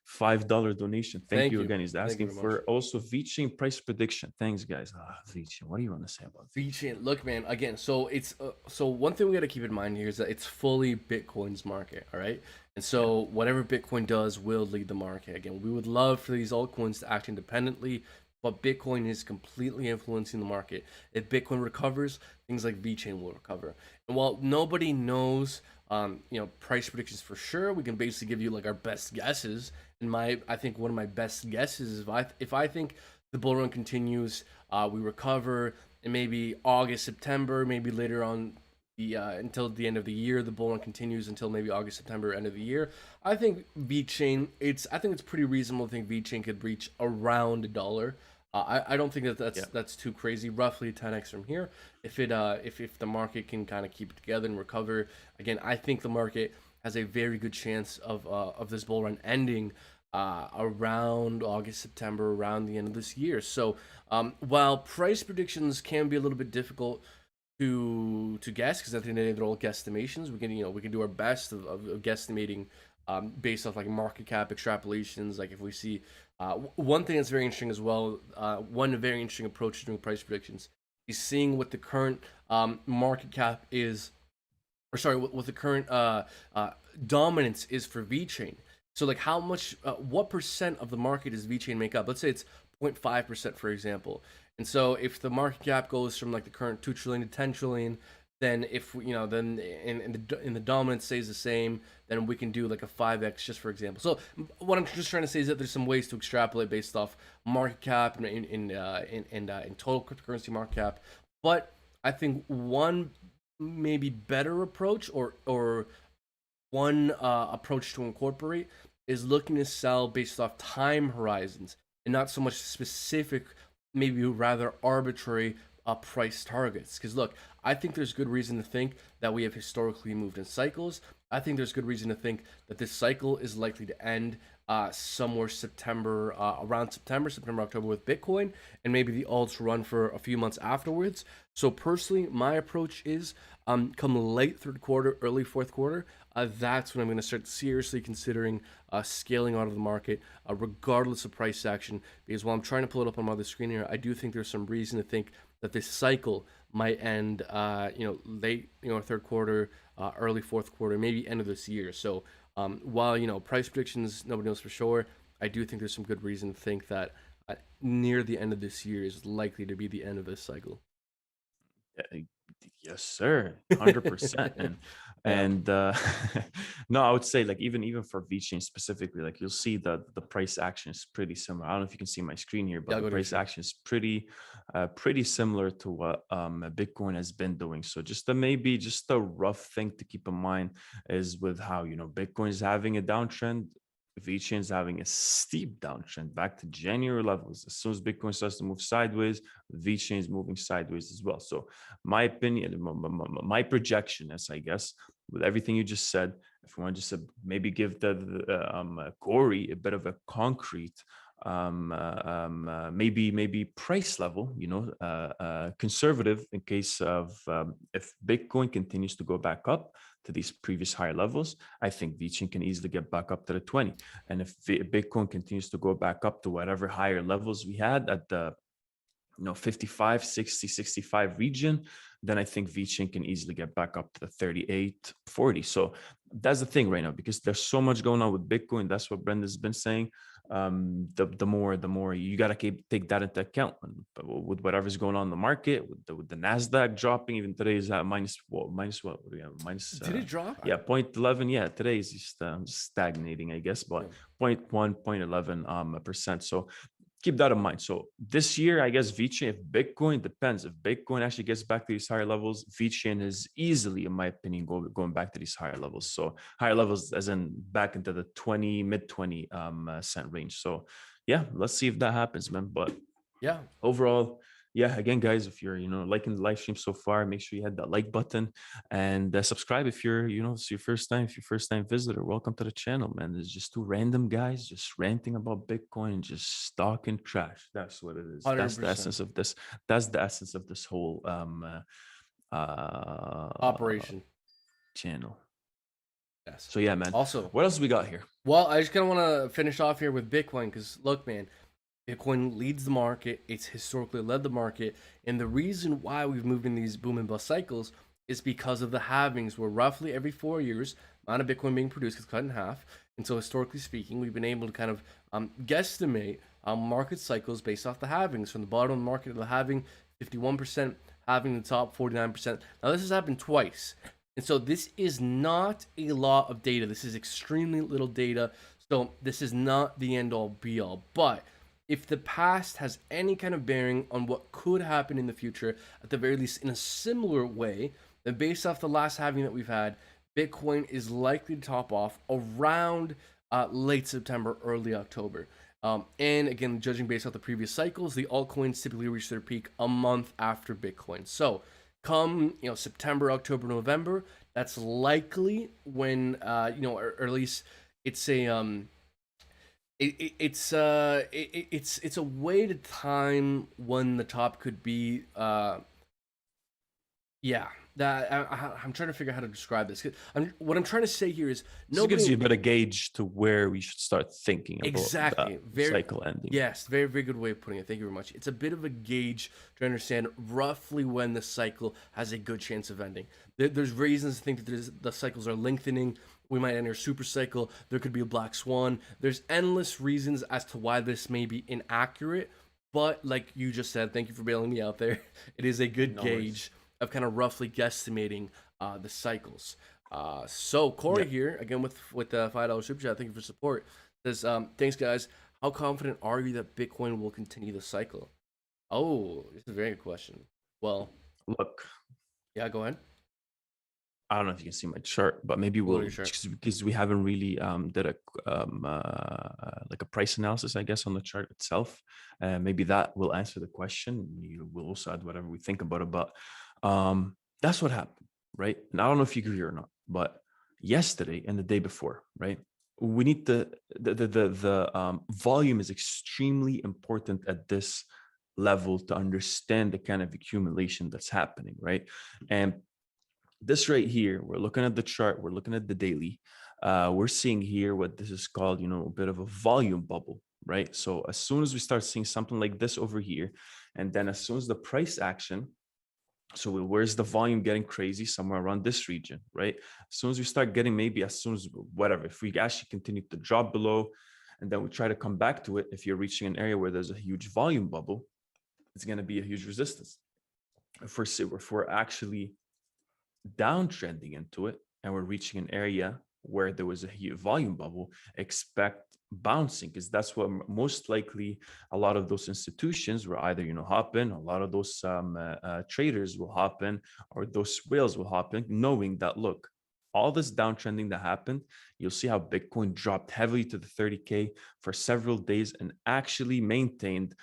$5 donation. Thank Thank you you. again. He's Thank you asking very much. for also VECHAIN price prediction. Thanks, guys. VECHAIN. What do you want to say about VECHAIN? VeChain, look, man. Again, so it's so one thing we got to keep in mind here is that it's fully Bitcoin's market, all right. And Yeah. so whatever Bitcoin does will lead the market. Again, we would love for these altcoins to act independently, but Bitcoin is completely influencing the market. If Bitcoin recovers, things like VeChain will recover. And while nobody knows, price predictions for sure, we can basically give you like our best guesses. And I think one of my best guesses is if I think the bull run continues, we recover, and maybe August, September, maybe later on until the end of the year, the bull run continues until maybe August, September, end of the year. I think VeChain, I think it's pretty reasonable to think VeChain could reach around $1. I don't think that's too crazy. Roughly 10x from here. If the market can kind of keep it together and recover, again, I think the market has a very good chance of this bull run ending around August, September, around the end of this year. So while price predictions can be a little bit difficult to guess, because at the end of the day they're all guesstimations, we can do our best of guesstimating based off like market cap extrapolations. Like if we see one thing that's very interesting as well, one very interesting approach to doing price predictions is seeing what the current market cap is, or sorry, what the current dominance is for VeChain. So like how much, what percent of the market does VeChain make up? Let's say it's 0.5%, for example. And so if the market cap goes from like the current 2 trillion to 10 trillion, then if then in the dominance stays the same, then we can do like a 5x, just for example. So what I'm just trying to say is that there's some ways to extrapolate based off market cap and in total cryptocurrency market cap. But I think one maybe better approach, or one approach to incorporate, is looking to sell based off time horizons and not so much specific, maybe rather arbitrary price targets. Because look, I think there's good reason to think that we have historically moved in cycles. I think there's good reason to think that this cycle is likely to end somewhere September, around September, October with Bitcoin, and maybe the alts run for a few months afterwards. So personally, my approach is come late third quarter, early fourth quarter, that's when I'm going to start seriously considering scaling out of the market, regardless of price action. Because while I'm trying to pull it up on my other screen here, I do think there's some reason to think that this cycle might end, late, third quarter, early fourth quarter, maybe end of this year. So while price predictions, nobody knows for sure, I do think there's some good reason to think that near the end of this year is likely to be the end of this cycle. Yes, sir, 100%. And Yeah. and no, I would say like even for VeChain specifically, like you'll see that the price action is pretty similar. I don't know if you can see my screen here, but Yeah, I'll the go to your price screen. action is pretty similar to what Bitcoin has been doing. So maybe just a rough thing to keep in mind is with how Bitcoin is having a downtrend, VeChain is having a steep downtrend back to January levels. As soon as Bitcoin starts to move sideways, VeChain is moving sideways as well. So my opinion, my projection is, I guess, with everything you just said, if we want to just maybe give Corey a bit of a concrete maybe price level, conservative, in case of if Bitcoin continues to go back up to these previous higher levels, I think VeChain can easily get back up to the 20. And if Bitcoin continues to go back up to whatever higher levels we had at the 55, 60, 65 region, then I think VeChain can easily get back up to the 38, 40. So that's the thing right now, because there's so much going on with Bitcoin. That's what Brenda's been saying. The more you got to take that into account with whatever's going on in the market, with the NASDAQ dropping. Even today is at minus what do we have? Did it drop? Yeah, 0.11. Yeah, today is just stagnating, I guess, but 0.1, 0.11%. So keep that in mind. So this year, I guess VeChain, if Bitcoin, depends. If Bitcoin actually gets back to these higher levels, VeChain is easily, in my opinion, going back to these higher levels. So higher levels as in back into the mid 20 cent range. So yeah, let's see if that happens, man. But Yeah. overall, yeah, again, guys, if you're liking the live stream so far, make sure you hit that like button and subscribe if you're it's your first time. If you're first time visitor, welcome to the channel, man. There's just two random guys just ranting about Bitcoin and just talking trash. That's what it is. 100%. That's the essence of this. That's the essence of this whole Operation channel. Yes. So yeah, man. Also, what else we got here? Well, I just kind of want to finish off here with Bitcoin, because look, man, Bitcoin leads the market. It's historically led the market. And the reason why we've moved in these boom and bust cycles is because of the halvings, where roughly every 4 years, amount of Bitcoin being produced gets cut in half. And so historically speaking, we've been able to kind of guesstimate market cycles based off the halvings. From the bottom of the market to the halving, 51%, halving the top, 49%. Now, this has happened twice. And so this is not a lot of data. This is extremely little data. So this is not the end all be all. But if the past has any kind of bearing on what could happen in the future, at the very least in a similar way, then based off the last halving that we've had, Bitcoin is likely to top off around late September, early October. And again, judging based off the previous cycles, the altcoins typically reach their peak a month after Bitcoin. So come September, October, November, that's likely when or at least it's a it's a way to time when the top could be. Yeah, that I'm trying to figure out how to describe this. What I'm trying to say here is This gives you a better gauge to where we should start thinking about exactly that cycle ending. Yes, very very good way of putting it. Thank you very much. It's a bit of a gauge to understand roughly when the cycle has a good chance of ending. There's reasons to think that the cycles are lengthening. We might enter a super cycle. There could be a black swan. There's endless reasons as to why this may be inaccurate. But like you just said, thank you for bailing me out there. It is a good gauge of kind of roughly guesstimating the cycles. So Corey here again with the $5 super chat. Thank you for support. Says thanks guys. How confident are you that Bitcoin will continue the cycle? Oh, this is a very good question. Well, look. Yeah, go ahead. I don't know if you can see my chart, but maybe we'll because we haven't really did like a price analysis, I guess, on the chart itself. Maybe that will answer the question. We'll also add whatever we think about it, but that's what happened, right? And I don't know if you agree or not, but yesterday and the day before, right? We need the volume is extremely important at this level to understand the kind of accumulation that's happening, right? And this right here, we're looking at the chart, we're looking at the daily, we're seeing here what this is called, a bit of a volume bubble, right? So as soon as we start seeing something like this over here, and then as soon as the price action, so where's the volume getting crazy? Somewhere around this region, right? As soon as we start getting maybe as soon as whatever, if we actually continue to drop below, and then we try to come back to it, if you're reaching an area where there's a huge volume bubble, it's going to be a huge resistance. If we're actually downtrending into it and we're reaching an area where there was a huge volume bubble, expect bouncing, because that's what most likely a lot of those institutions will either hop in, a lot of those traders will hop in, or those whales will hop in, knowing that look, all this downtrending that happened, you'll see how Bitcoin dropped heavily to the 30K for several days and actually maintained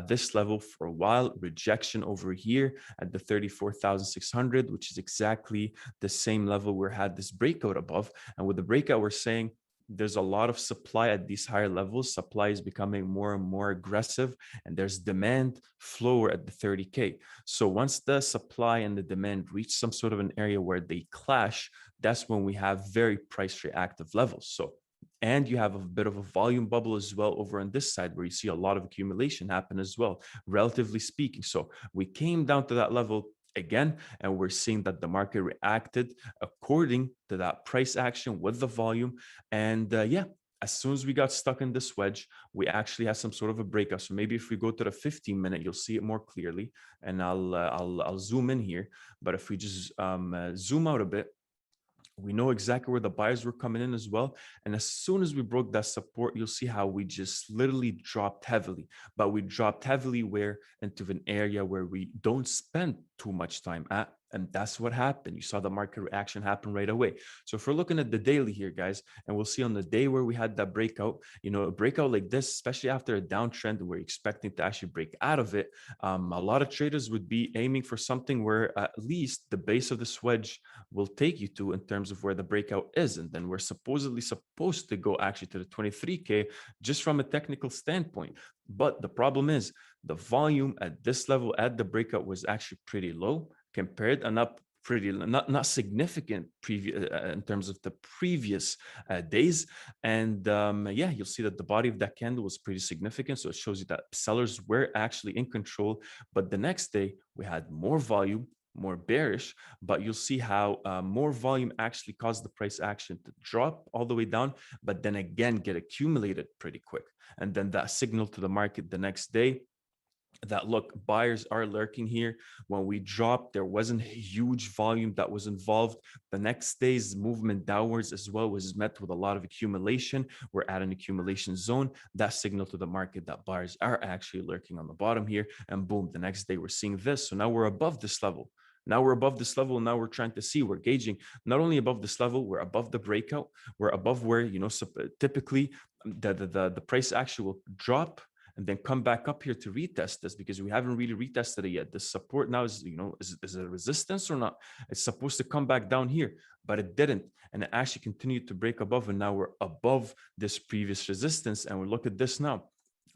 this level for a while. Rejection over here at the 34,600, which is exactly the same level we had this breakout above. And with the breakout, we're saying there's a lot of supply at these higher levels. Supply is becoming more and more aggressive, and there's demand flow at the 30K. So once the supply and the demand reach some sort of an area where they clash, that's when we have very price reactive levels. So, and you have a bit of a volume bubble as well over on this side where you see a lot of accumulation happen as well, relatively speaking. So we came down to that level again, and we're seeing that the market reacted according to that price action with the volume. And yeah, as soon as we got stuck in this wedge, we actually had some sort of a breakout. So maybe if we go to the 15-minute, you'll see it more clearly, and I'll zoom in here. But if we just zoom out a bit, we know exactly where the buyers were coming in as well. And as soon as we broke that support, you'll see how we just literally dropped heavily. But we dropped heavily where into an area where we don't spend too much time at. And that's what happened. You saw the market reaction happen right away. So if we're looking at the daily here, guys, and we'll see on the day where we had that breakout, a breakout like this, especially after a downtrend, we're expecting to actually break out of it. A lot of traders would be aiming for something where at least the base of this wedge will take you to in terms of where the breakout is. And then we're supposedly supposed to go actually to the 23K just from a technical standpoint. But the problem is the volume at this level at the breakout was actually pretty low compared, and not significant previous in terms of the previous days. And yeah, you'll see that the body of that candle was pretty significant. So it shows you that sellers were actually in control. But the next day we had more volume, more bearish, but you'll see how more volume actually caused the price action to drop all the way down, but then again get accumulated pretty quick. And then that signal to the market the next day that look, buyers are lurking here. When we dropped, there wasn't a huge volume that was involved. The next day's movement downwards as well was met with a lot of accumulation. We're at an accumulation zone. That signal to the market that buyers are actually lurking on the bottom here. And boom, the next day we're seeing this. So now we're above this level. Now we're above this level. Now we're trying to see, we're gauging not only above this level, we're above the breakout. We're above where, typically the price actually will drop and then come back up here to retest this, because we haven't really retested it yet. The support now is, is it a resistance or not? It's supposed to come back down here, but it didn't. And it actually continued to break above. And now we're above this previous resistance. And we look at this now.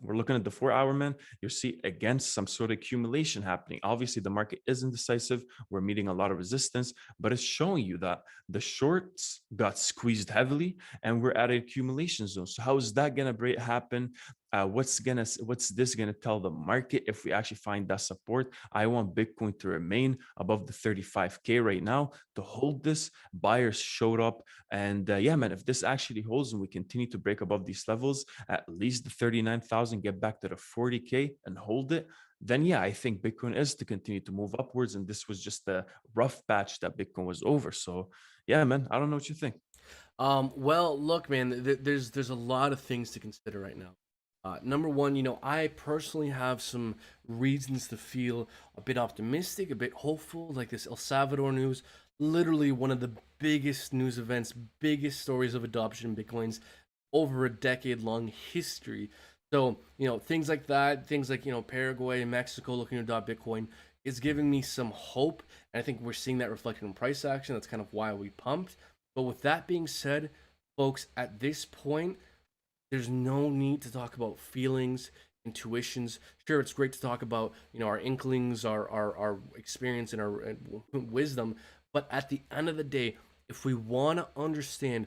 We're looking at the 4-hour, man. You see again some sort of accumulation happening. Obviously, the market is indecisive. We're meeting a lot of resistance, but it's showing you that the shorts got squeezed heavily, and we're at an accumulation zone. So how is that gonna happen? What's this gonna tell the market if we actually find that support? I want Bitcoin to remain above the 35K right now to hold this. Buyers showed up, and yeah, man, if this actually holds and we continue to break above these levels, at least the 39,000, get back to the 40K and hold it, then yeah, I think Bitcoin is to continue to move upwards. And this was just a rough patch that Bitcoin was over. So yeah, man, I don't know what you think. Well, look, man, there's a lot of things to consider right now. Number one, I personally have some reasons to feel a bit optimistic, a bit hopeful, like this El Salvador news, literally one of the biggest news events, biggest stories of adoption in Bitcoin's over a decade-long history. So, things like that, things like, Paraguay and Mexico looking to adopt Bitcoin is giving me some hope. And I think we're seeing that reflected in price action. That's kind of why we pumped. But with that being said, folks, at this point, there's no need to talk about feelings, intuitions. Sure, it's great to talk about, our inklings, our experience and our wisdom. But at the end of the day, if we want to understand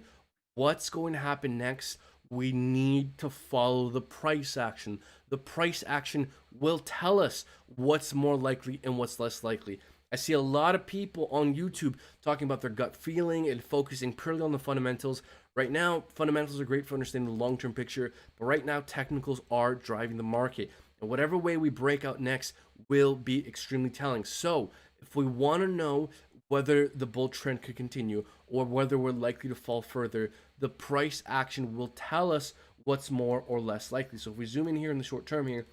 what's going to happen next, we need to follow the price action. The price action will tell us what's more likely and what's less likely. I see a lot of people on YouTube talking about their gut feeling and focusing purely on the fundamentals. Right now, fundamentals are great for understanding the long-term picture, but right now, technicals are driving the market. And whatever way we break out next will be extremely telling. So, if we want to know whether the bull trend could continue or whether we're likely to fall further, the price action will tell us what's more or less likely. So, if we zoom in here in the short term here,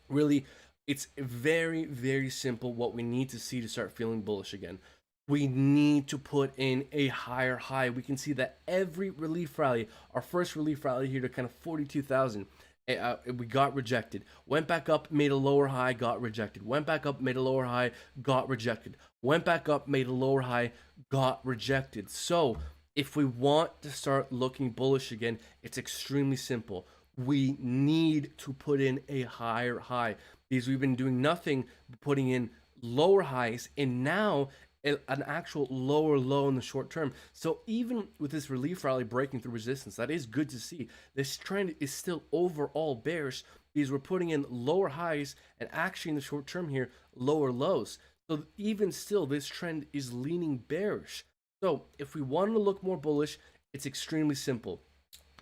really, it's very, very simple what we need to see to start feeling bullish again. We need to put in a higher high. We can see that every relief rally, our first relief rally here to kind of 42,000, we got rejected. Went back up, made a lower high, got rejected. Went back up, made a lower high, got rejected. Went back up, made a lower high, got rejected. So if we want to start looking bullish again, it's extremely simple. We need to put in a higher high, because we've been doing nothing but putting in lower highs, and now an actual lower low in the short term. So even with this relief rally breaking through resistance, that is good to see. This trend is still overall bearish, because we're putting in lower highs and actually in the short term here, lower lows. So even still, this trend is leaning bearish. So if we want to look more bullish, it's extremely simple.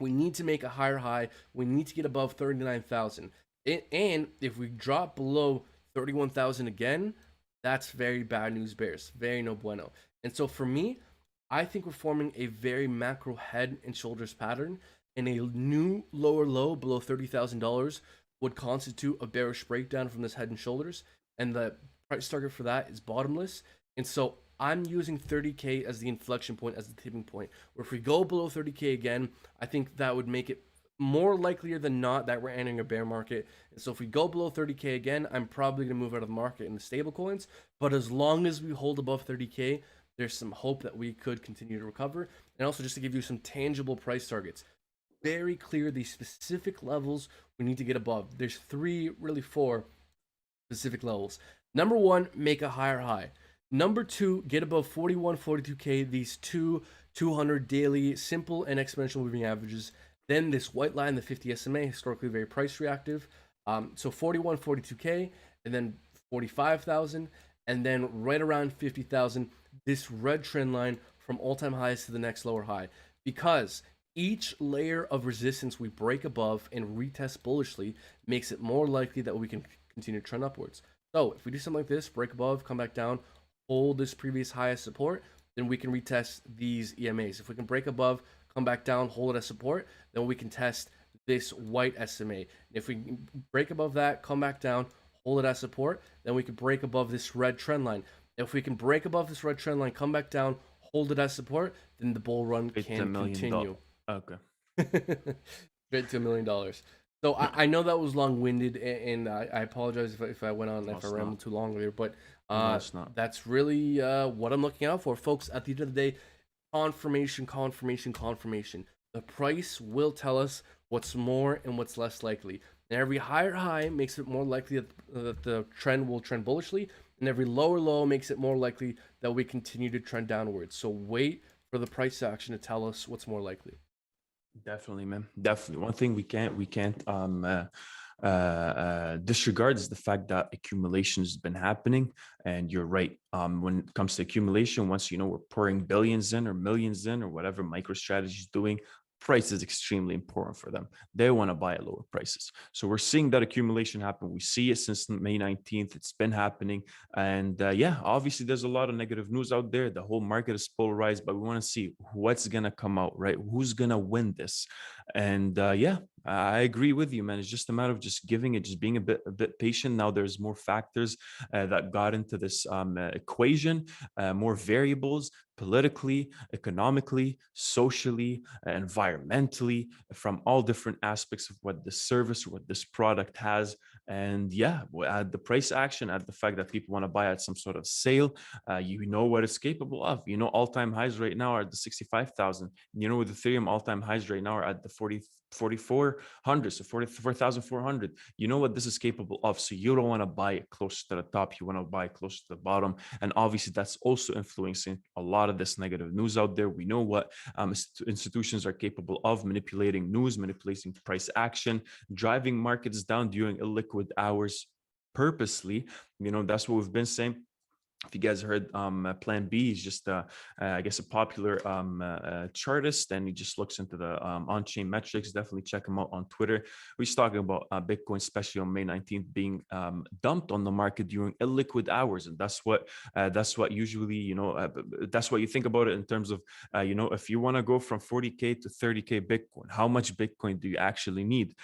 We need to make a higher high. We need to get above 39,000. And if we drop below 31,000 again, that's very bad news bears. Very no bueno. And so for me, I think we're forming a very macro head and shoulders pattern, and a new lower low below $30,000 would constitute a bearish breakdown from this head and shoulders. And the price target for that is bottomless. And so I'm using 30K as the inflection point, as the tipping point, where if we go below 30K again, I think that would make it more likelier than not that we're entering a bear market. And so if we go below 30K again, I'm probably going to move out of the market in the stable coins. But as long as we hold above 30K, there's some hope that we could continue to recover. And also, just to give you some tangible price targets, very clear the specific levels we need to get above. There's four specific levels. Number one, make a higher high. Number two, get above 41, 42K, these 200 daily simple and exponential moving averages. Then this white line, the 50 SMA, historically very price reactive. So 41, 42K, and then 45,000. and then right around 50,000, this red trend line from all-time highs to the next lower high. Because each layer of resistance we break above and retest bullishly makes it more likely that we can continue to trend upwards. So if we do something like this, break above, come back down, hold this previous high as support, then we can retest these EMAs. If we can break above, come back down, hold it as support, then we can test this white SMA. If we break above that, come back down, hold it as support, then we can break above this red trend line. If we can break above this red trend line, come back down, hold it as support, then the bull run It's can continue. Okay. Straight to $1 million. So I know that was long-winded, and I apologize if I went on, if I rambled too long there, but No, it's not. that's really what I'm looking out for, folks. At the end of the day, confirmation. The price will tell us what's more and what's less likely. And every higher high makes it more likely that the trend will trend bullishly, and every lower low makes it more likely that we continue to trend downwards. So wait for the price action to tell us what's more likely. Definitely, man. Definitely. One thing we can't disregard is the fact that accumulation has been happening. And you're right. When it comes to accumulation, once we're pouring billions in or millions in or whatever MicroStrategy is doing, price is extremely important for them. They want to buy at lower prices. So we're seeing that accumulation happen. We see it since May 19th. It's been happening. And yeah, obviously there's a lot of negative news out there. The whole market is polarized, but we want to see what's going to come out, right? Who's going to win this? And yeah, I agree with you, man. It's just a matter of just giving it, just being a bit patient. Now there's more factors that got into this equation, more variables, politically, economically, socially, environmentally, from all different aspects of what this service or what this product has. And yeah, at the price action, at the fact that people want to buy at some sort of sale, you know what it's capable of. All-time highs right now are at the 65,000. With Ethereum, all-time highs right now are at the 4,400, so 44,400. You know what this is capable of. So you don't want to buy it close to the top. You want to buy close to the bottom. And obviously that's also influencing a lot of this negative news out there. We know what institutions are capable of: manipulating news, manipulating price action, driving markets down during illiquid hours purposely. That's what we've been saying. If you guys heard, Plan B is just, I guess, a popular chartist, and he just looks into the on-chain metrics. Definitely check him out on Twitter. He's talking about Bitcoin, especially on May 19th, being dumped on the market during illiquid hours, and that's what usually, that's what you think about it in terms of, if you want to go from 40K to 30K Bitcoin, how much Bitcoin do you actually need?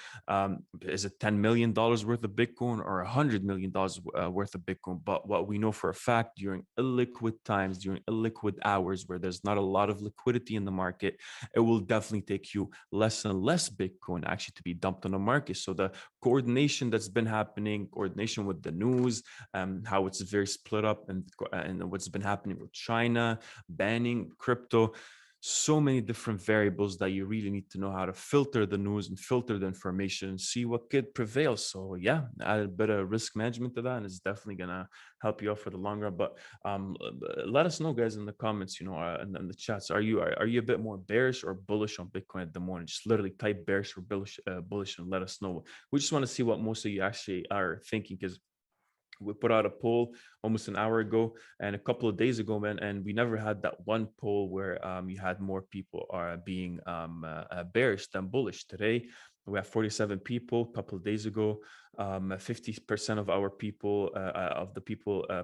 Is it $10 million worth of Bitcoin or $100 million worth of Bitcoin? But what we know for a fact, during illiquid times, during illiquid hours where there's not a lot of liquidity in the market, it will definitely take you less and less Bitcoin actually to be dumped on the market. So the coordination that's been happening, coordination with the news, how it's very split up, and what's been happening with China banning crypto. So many different variables that you really need to know how to filter the news and filter the information and see what could prevail. So yeah, add a bit of risk management to that, and it's definitely gonna help you out for the long run. But let us know, guys, in the comments, and in the chats. Are you a bit more bearish or bullish on Bitcoin at the moment? Just literally type bearish or bullish and let us know. We just want to see what most of you actually are thinking, because we put out a poll almost an hour ago and a couple of days ago, man, and we never had that one poll where you had more people are being bearish than bullish. Today we have 47 people. A couple of days ago, 50% of our people,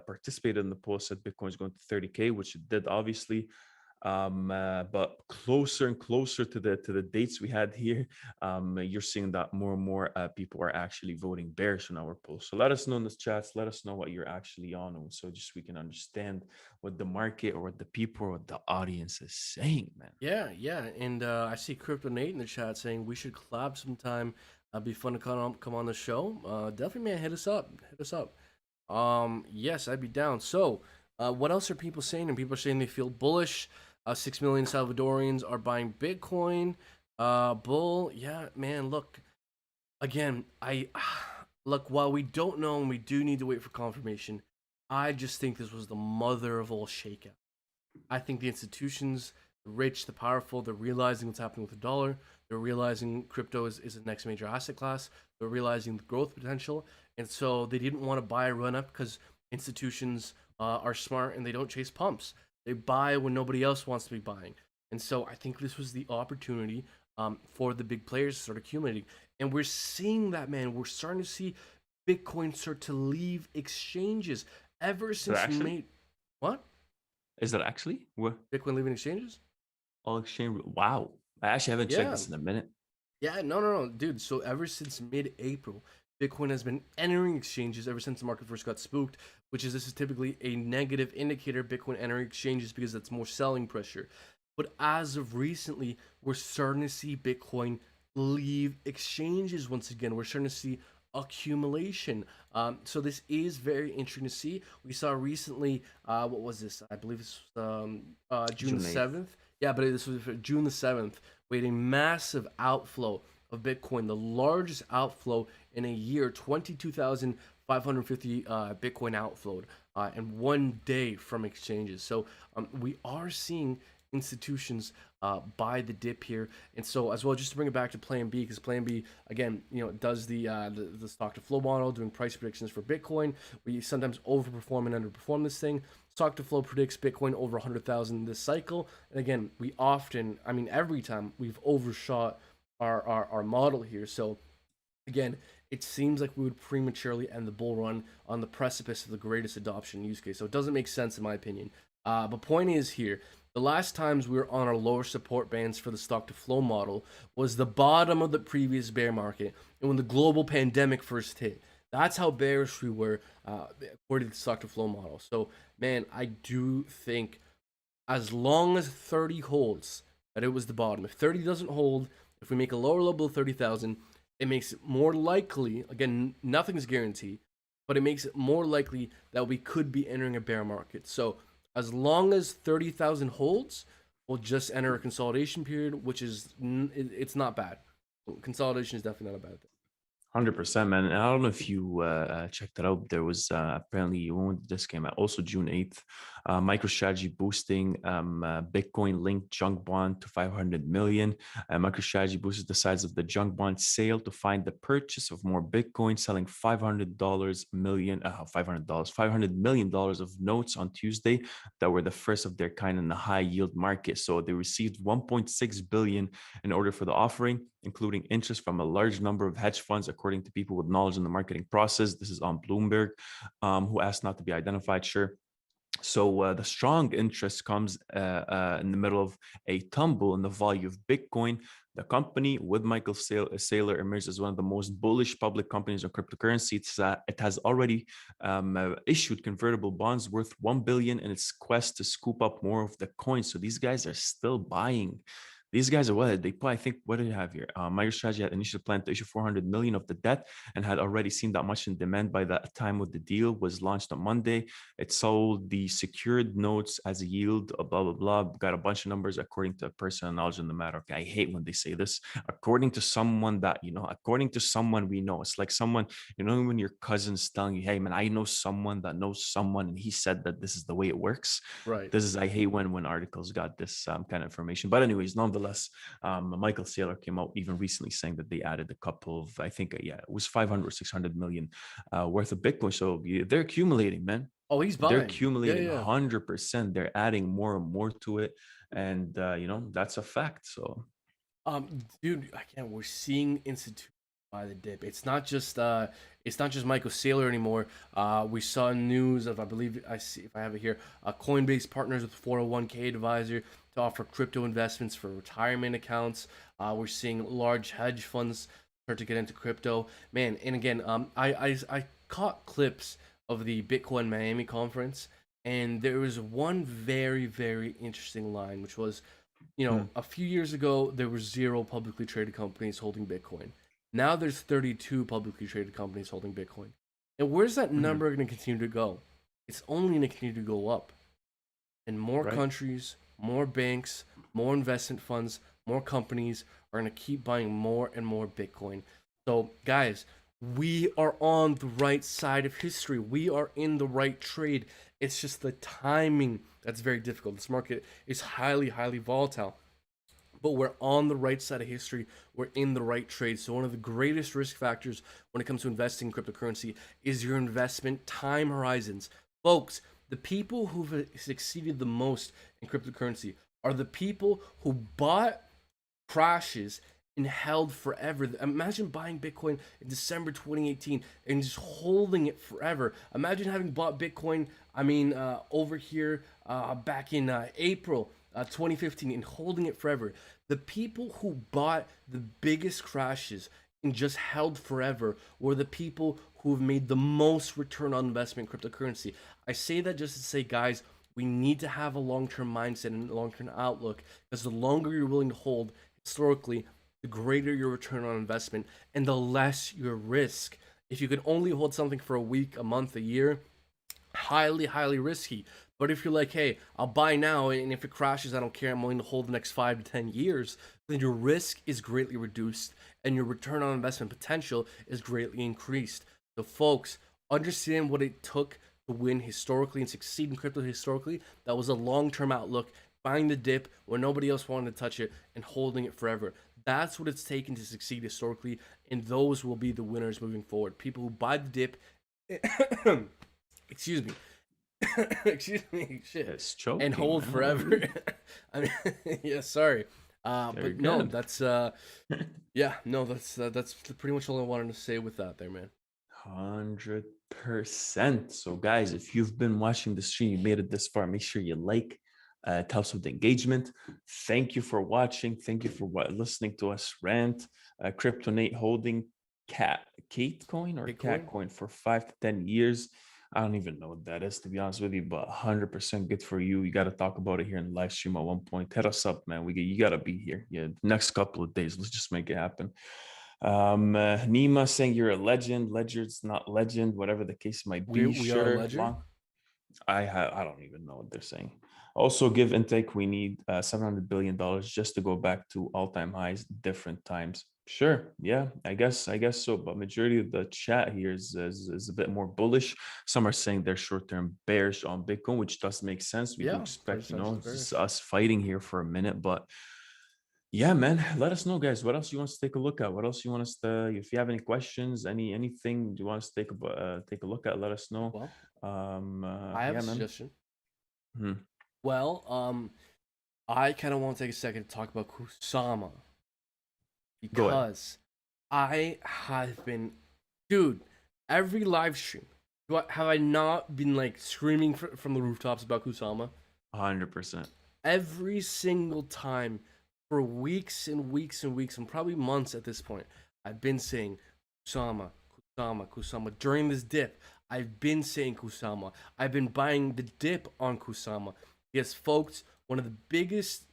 participated in the poll, said Bitcoin is going to 30K, which it did, obviously. But closer and closer to the dates we had here, you're seeing that more and more people are actually voting bearish on our poll. So let us know in the chats. Let us know what you're actually on, so just we can understand what the market or what the people or what the audience is saying, man. Yeah, and I see Crypto Nate in the chat saying we should collab sometime. Be fun to come on the show. Definitely, man, hit us up. Yes, I'd be down. So, what else are people saying? And people are saying they feel bullish. 6 million Salvadorians are buying Bitcoin. Bull, yeah, man. Look, again, look. While we don't know and we do need to wait for confirmation, I just think this was the mother of all shakeout. I think the institutions, the rich, the powerful, they're realizing what's happening with the dollar. They're realizing crypto is the next major asset class. They're realizing the growth potential. And so they didn't want to buy a run up because institutions are smart and they don't chase pumps. They buy when nobody else wants to be buying. And so I think this was the opportunity for the big players to start accumulating. And we're seeing that, man. We're starting to see Bitcoin start to leave exchanges ever Is that since actually? May. What? Is that actually? What? Bitcoin leaving exchanges? All exchange? Wow. I actually haven't checked Yeah. this in a minute. Yeah, no, dude. So ever since mid-April, Bitcoin has been entering exchanges ever since the market first got spooked, which is this is typically a negative indicator, Bitcoin entering exchanges, because that's more selling pressure. But as of recently, we're starting to see Bitcoin leave exchanges once again. We're starting to see accumulation. So this is very interesting to see. We saw recently, what was this? I believe this was June the June 8th. 7th. Yeah, but this was for June the 7th. We had a massive outflow of Bitcoin, the largest outflow in a year, 22,550 Bitcoin outflowed in one day from exchanges. So we are seeing institutions buy the dip here, and so as well, just to bring it back to Plan B, because Plan B again, does the stock to flow model, doing price predictions for Bitcoin. We sometimes overperform and underperform this thing. Stock to flow predicts Bitcoin over 100,000 this cycle, and again, we often, I mean, every time we've overshot our model here. So again, it seems like we would prematurely end the bull run on the precipice of the greatest adoption use case. So it doesn't make sense in my opinion. But point is here, the last times we were on our lower support bands for the stock to flow model was the bottom of the previous bear market and when the global pandemic first hit. That's how bearish we were according to the stock to flow model. So, man, I do think as long as 30 holds, that it was the bottom. If 30 doesn't hold, if we make a lower level of 30,000, it makes it more likely, again, nothing's guaranteed, but it makes it more likely that we could be entering a bear market. So as long as 30,000 holds, we'll just enter a consolidation period, which is, it's not bad. Consolidation is definitely not a bad thing. 100%, man. And I don't know if you checked it out. There was apparently, when this came out, also June 8th, MicroStrategy boosting Bitcoin linked junk bond to 500 million. MicroStrategy boosted the size of the junk bond sale to find the purchase of more Bitcoin, selling $500 million of notes on Tuesday that were the first of their kind in the high yield market. So they received 1.6 billion in order for the offering, including interest from a large number of hedge funds, according to people with knowledge in the marketing process. This is on Bloomberg, who asked not to be identified, sure. So the strong interest comes in the middle of a tumble in the value of Bitcoin. The company with Michael Saylor emerged as one of the most bullish public companies on cryptocurrency. It has already issued convertible bonds worth $1 billion in its quest to scoop up more of the coin. So these guys are still buying. These guys are what they put. I think, what do you have here? MicroStrategy had initially planned to issue 400 million of the debt and had already seen that much in demand by the time of the deal was launched on Monday. It sold the secured notes as a yield, blah, blah, blah. Got a bunch of numbers according to a person of knowledge in the matter. Okay, I hate when they say this. According to someone that, according to someone we know. It's like someone, when your cousin's telling you, hey, man, I know someone that knows someone, and he said that this is the way it works. Right. I hate when articles got this kind of information. But anyways, nonetheless, Michael Saylor came out even recently saying that they added a couple of, I think, it was 500 or 600 million worth of Bitcoin. So they're accumulating, man. Oh, he's They're buying. accumulating Yeah. 100%. They're adding more and more to it. And, that's a fact. So, Dude, again, we're seeing institutions by the dip. It's not just Michael Saylor anymore. We saw news of, I believe, I see if I have it here, Coinbase partners with 401k advisor to offer crypto investments for retirement accounts. We're seeing large hedge funds start to get into crypto. Man, and again, I caught clips of the Bitcoin Miami conference, and there was one very, very interesting line, which was, a few years ago, there were 0 publicly traded companies holding Bitcoin. Now there's 32 publicly traded companies holding Bitcoin. And where's that number going to continue to go? It's only going to continue to go up. And more right. countries, more banks, more investment funds, more companies are going to keep buying more and more Bitcoin. So, guys, we are on the right side of history. We are in the right trade. It's just the timing that's very difficult. This market is highly, highly volatile. But we're on the right side of history. We're in the right trade. So one of the greatest risk factors when it comes to investing in cryptocurrency is your investment time horizons. Folks, The people who've succeeded the most in cryptocurrency are the people who bought crashes and held forever. Imagine buying Bitcoin in December 2018 and just holding it forever. Imagine having bought Bitcoin, over here back in April 2015 and holding it forever. The people who bought the biggest crashes and just held forever were the people who have made the most return on investment in cryptocurrency. I say that just to say, guys, we need to have a long-term mindset and a long-term outlook, because the longer you're willing to hold, historically, the greater your return on investment and the less your risk. If you can only hold something for a week, a month, a year, highly, highly risky. But if you're like, hey, I'll buy now, and if it crashes, I don't care, I'm willing to hold the next 5 to 10 years, then your risk is greatly reduced and your return on investment potential is greatly increased. So folks, understand what it took to win historically and succeed in crypto historically. That was a long-term outlook, buying the dip when nobody else wanted to touch it and holding it forever. That's what it's taken to succeed historically, and those will be the winners moving forward. People who buy the dip, excuse me, excuse me, shit, It's choking, and hold man. forever. I mean, yeah, sorry, but no, good. that's yeah, no, that's pretty much all I wanted to say with that, there, man. 100%. So, guys, if you've been watching the stream, you made it this far, make sure you like. It helps with engagement. Thank you for watching. Thank you for listening to us rant. Kryptonate holding Kate coin or cat coin for 5 to 10 years. I don't even know what that is, to be honest with you, but 100% good for you. You got to talk about it here in the live stream at one point. Hit us up, man. You got to be here. Yeah, next couple of days. Let's just make it happen. Nima saying you're a legend. Ledger's not legend, whatever the case might be. We are a Ledger. I don't even know what they're saying. Also, give intake. We need $700 billion just to go back to all-time highs, different times. Sure, yeah, I guess so. But majority of the chat here is a bit more bullish. Some are saying they're short-term bearish on Bitcoin, which does make sense. We do expect, just us fighting here for a minute, but yeah, man, let us know, guys. What else you want us to take a look at? What else you want us to? If you have any questions, anything you want us to take a look at, let us know. Well, I have a suggestion. Well, I kind of want to take a second to talk about Kusama, because I have been, dude, every live stream, have I not been like screaming from the rooftops about Kusama? 100%. Every single time for weeks and weeks and weeks, and probably months at this point, I've been saying Kusama, Kusama, Kusama. During this dip, I've been saying Kusama. I've been buying the dip on Kusama. Yes, folks, one of the biggest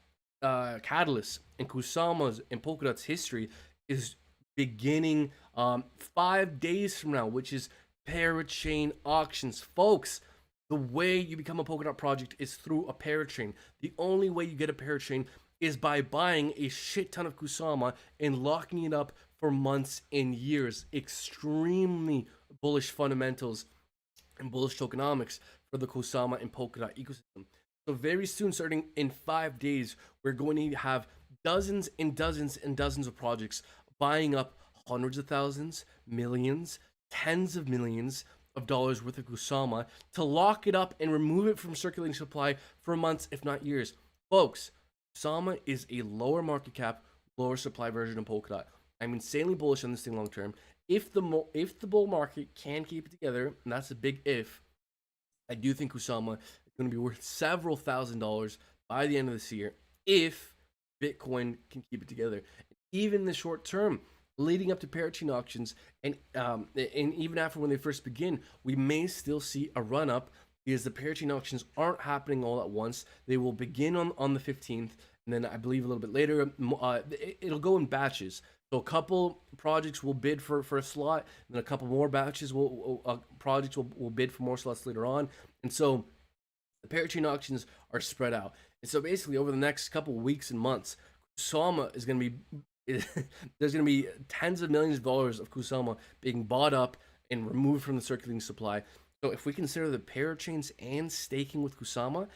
catalysts in Kusama's and Polkadot's history is beginning 5 days from now, which is parachain auctions. Folks, the way you become a Polkadot project is through a parachain. The only way you get a parachain is by buying a shit ton of Kusama and locking it up for months and years. Extremely bullish fundamentals and bullish tokenomics for the Kusama and Polkadot ecosystem. So very soon, starting in 5 days, we're going to have dozens and dozens and dozens of projects buying up hundreds of thousands, millions, tens of millions of dollars worth of Kusama to lock it up and remove it from circulating supply for months, if not years. Folks, Kusama is a lower market cap, lower supply version of Polkadot. I'm insanely bullish on this thing long term. If the bull market can keep it together, and that's a big if, I do think Kusama is going to be worth several $1,000s by the end of this year if Bitcoin can keep it together. Even in the short term, leading up to parachain auctions, and even after when they first begin, we may still see a run up, because the parachain auctions aren't happening all at once. They will begin on the 15th, and then I believe a little bit later, it'll go in batches. So a couple projects will bid for a slot, and then a couple more batches projects will bid for more slots later on. And so the parachain auctions are spread out. And so basically over the next couple weeks and months, Kusama is going to be, there's going to be tens of millions of dollars of Kusama being bought up and removed from the circulating supply. So if we consider the parachains and staking with Kusama,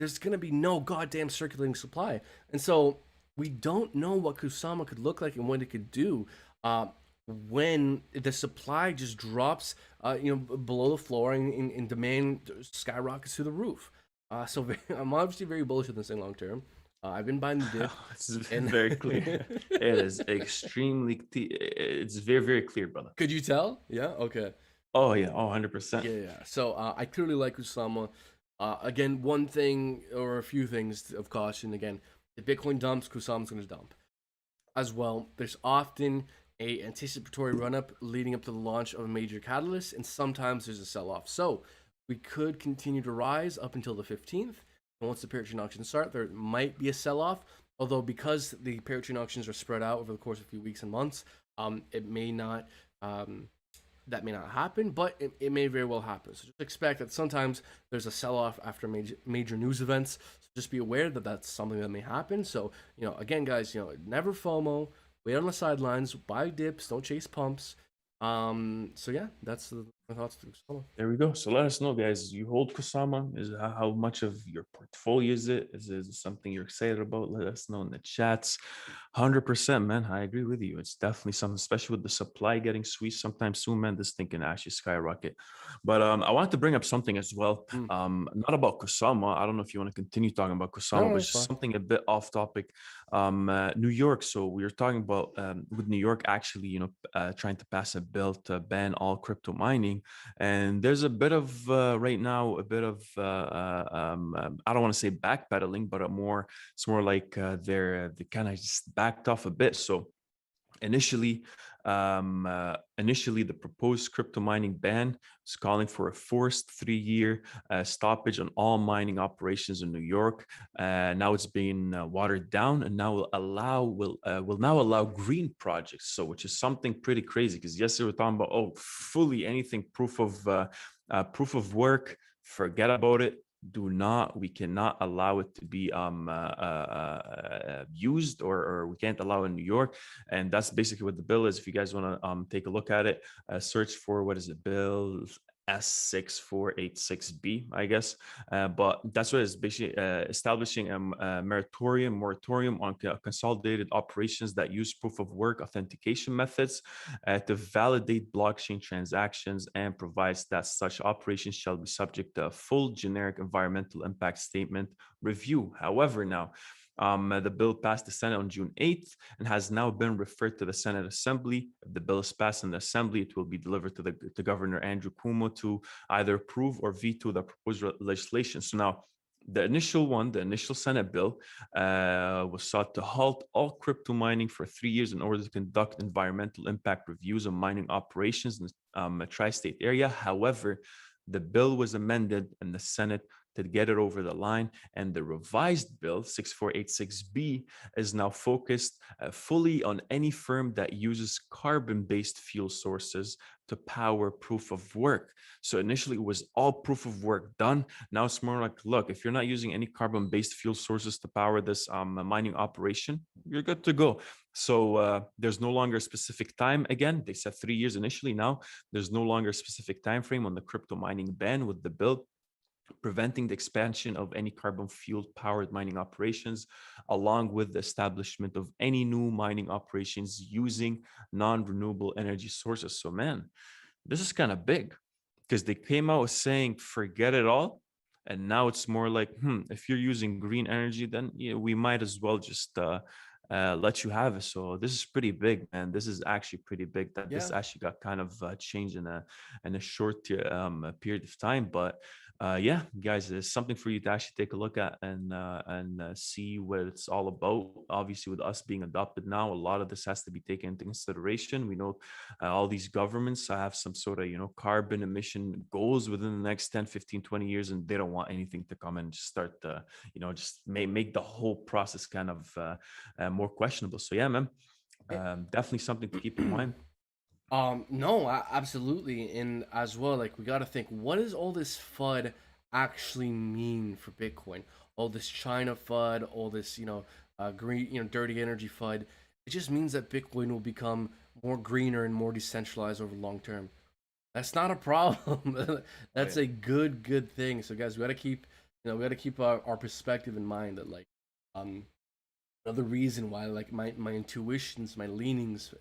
there's going to be no goddamn circulating supply. And so we don't know what Kusama could look like and what it could do. when the supply just drops, below the floor, and demand skyrockets through the roof. So I'm obviously very bullish on this thing long term. I've been buying the dip, It's and very clear. It is extremely. It's very very clear, brother. could you tell? Yeah. Okay. Oh yeah, 100%. Yeah. So I clearly like Kusama. Again, one thing or a few things of caution. Again, if Bitcoin dumps, Kusama's going to dump as well. There's often a anticipatory run up leading up to the launch of a major catalyst, and sometimes there's a sell off. So we could continue to rise up until the 15th. And once the parachain auctions start, there might be a sell off. Although because the parachain auctions are spread out over the course of a few weeks and months, it may not. That may not happen, but it may very well happen. So just expect that sometimes there's a sell-off after major news events. So just be aware that that's something that may happen. So, again, guys, never FOMO. Wait on the sidelines. Buy dips. Don't chase pumps. So yeah, that's my thoughts to Kusama. There we go. So let us know, guys. You hold Kusama? Is how much of your portfolio is it? Is it something you're excited about? Let us know in the chats. 100%, man. I agree with you. It's definitely something, especially with the supply getting squeezed sometime soon, man. This thing can actually skyrocket. But I wanted to bring up something as well. Mm. Not about Kusama. I don't know if you want to continue talking about Kusama, No, but that's just fine. something a bit off topic. New York. So we were talking about with New York actually, trying to pass a bill to ban all crypto mining, and there's a bit of right now a bit of I don't want to say backpedaling, but it's more like they kind of just backed off a bit. So initially the proposed crypto mining ban is calling for a forced 3-year stoppage on all mining operations in New York. Now it's being watered down, and now will now allow green projects. So which is something pretty crazy, because yesterday we were talking about fully anything proof of work, forget about it. We cannot allow it to be used, or we can't allow in New York. And that's basically what the bill is. If you guys want to take a look at it, search for, what is it, bill S6486B, I guess. But that's what it's basically establishing a moratorium on consolidated operations that use proof of work authentication methods to validate blockchain transactions, and provides that such operations shall be subject to a full generic environmental impact statement review. However, now, the bill passed the Senate on June 8th and has now been referred to the Senate Assembly. If the bill is passed in the Assembly, it will be delivered to Governor Andrew Cuomo to either approve or veto the proposed legislation. So now, the initial Senate bill was sought to halt all crypto mining for 3 years in order to conduct environmental impact reviews of mining operations in a tri-state area. However, the bill was amended in the Senate to get it over the line, and the revised bill 6486B is now focused fully on any firm that uses carbon-based fuel sources to power proof of work. So initially it was all proof of work done. Now it's more like, look, if you're not using any carbon-based fuel sources to power this mining operation, you're good to go. So there's no longer a specific time. Again, they said 3 years initially. Now there's no longer a specific time frame on the crypto mining ban, with the bill preventing the expansion of any carbon fuel powered mining operations, along with the establishment of any new mining operations using non-renewable energy sources. So man, this is kind of big, because they came out saying forget it all, and now it's more like, if you're using green energy, then we might as well just let you have it. So this is pretty big, man. This is actually pretty big that this Yeah. actually got kind of changed in a short period of time. But yeah, guys, it's something for you to actually take a look at and see what it's all about. Obviously, with us being adopted now, a lot of this has to be taken into consideration. We know all these governments have some sort of carbon emission goals within the next 10, 15, 20 years, and they don't want anything to come and just start just make the whole process kind of more questionable. So yeah, man, definitely something to keep in mind. No, absolutely, and as well, like we got to think, what does all this FUD actually mean for Bitcoin? All this China FUD, all this green, dirty energy FUD. It just means that Bitcoin will become more greener and more decentralized over long term. That's not a problem. Oh, That's yeah. a good thing. So guys, we got to keep, we got to keep our perspective in mind that like, um, another reason why like my intuitions, my leanings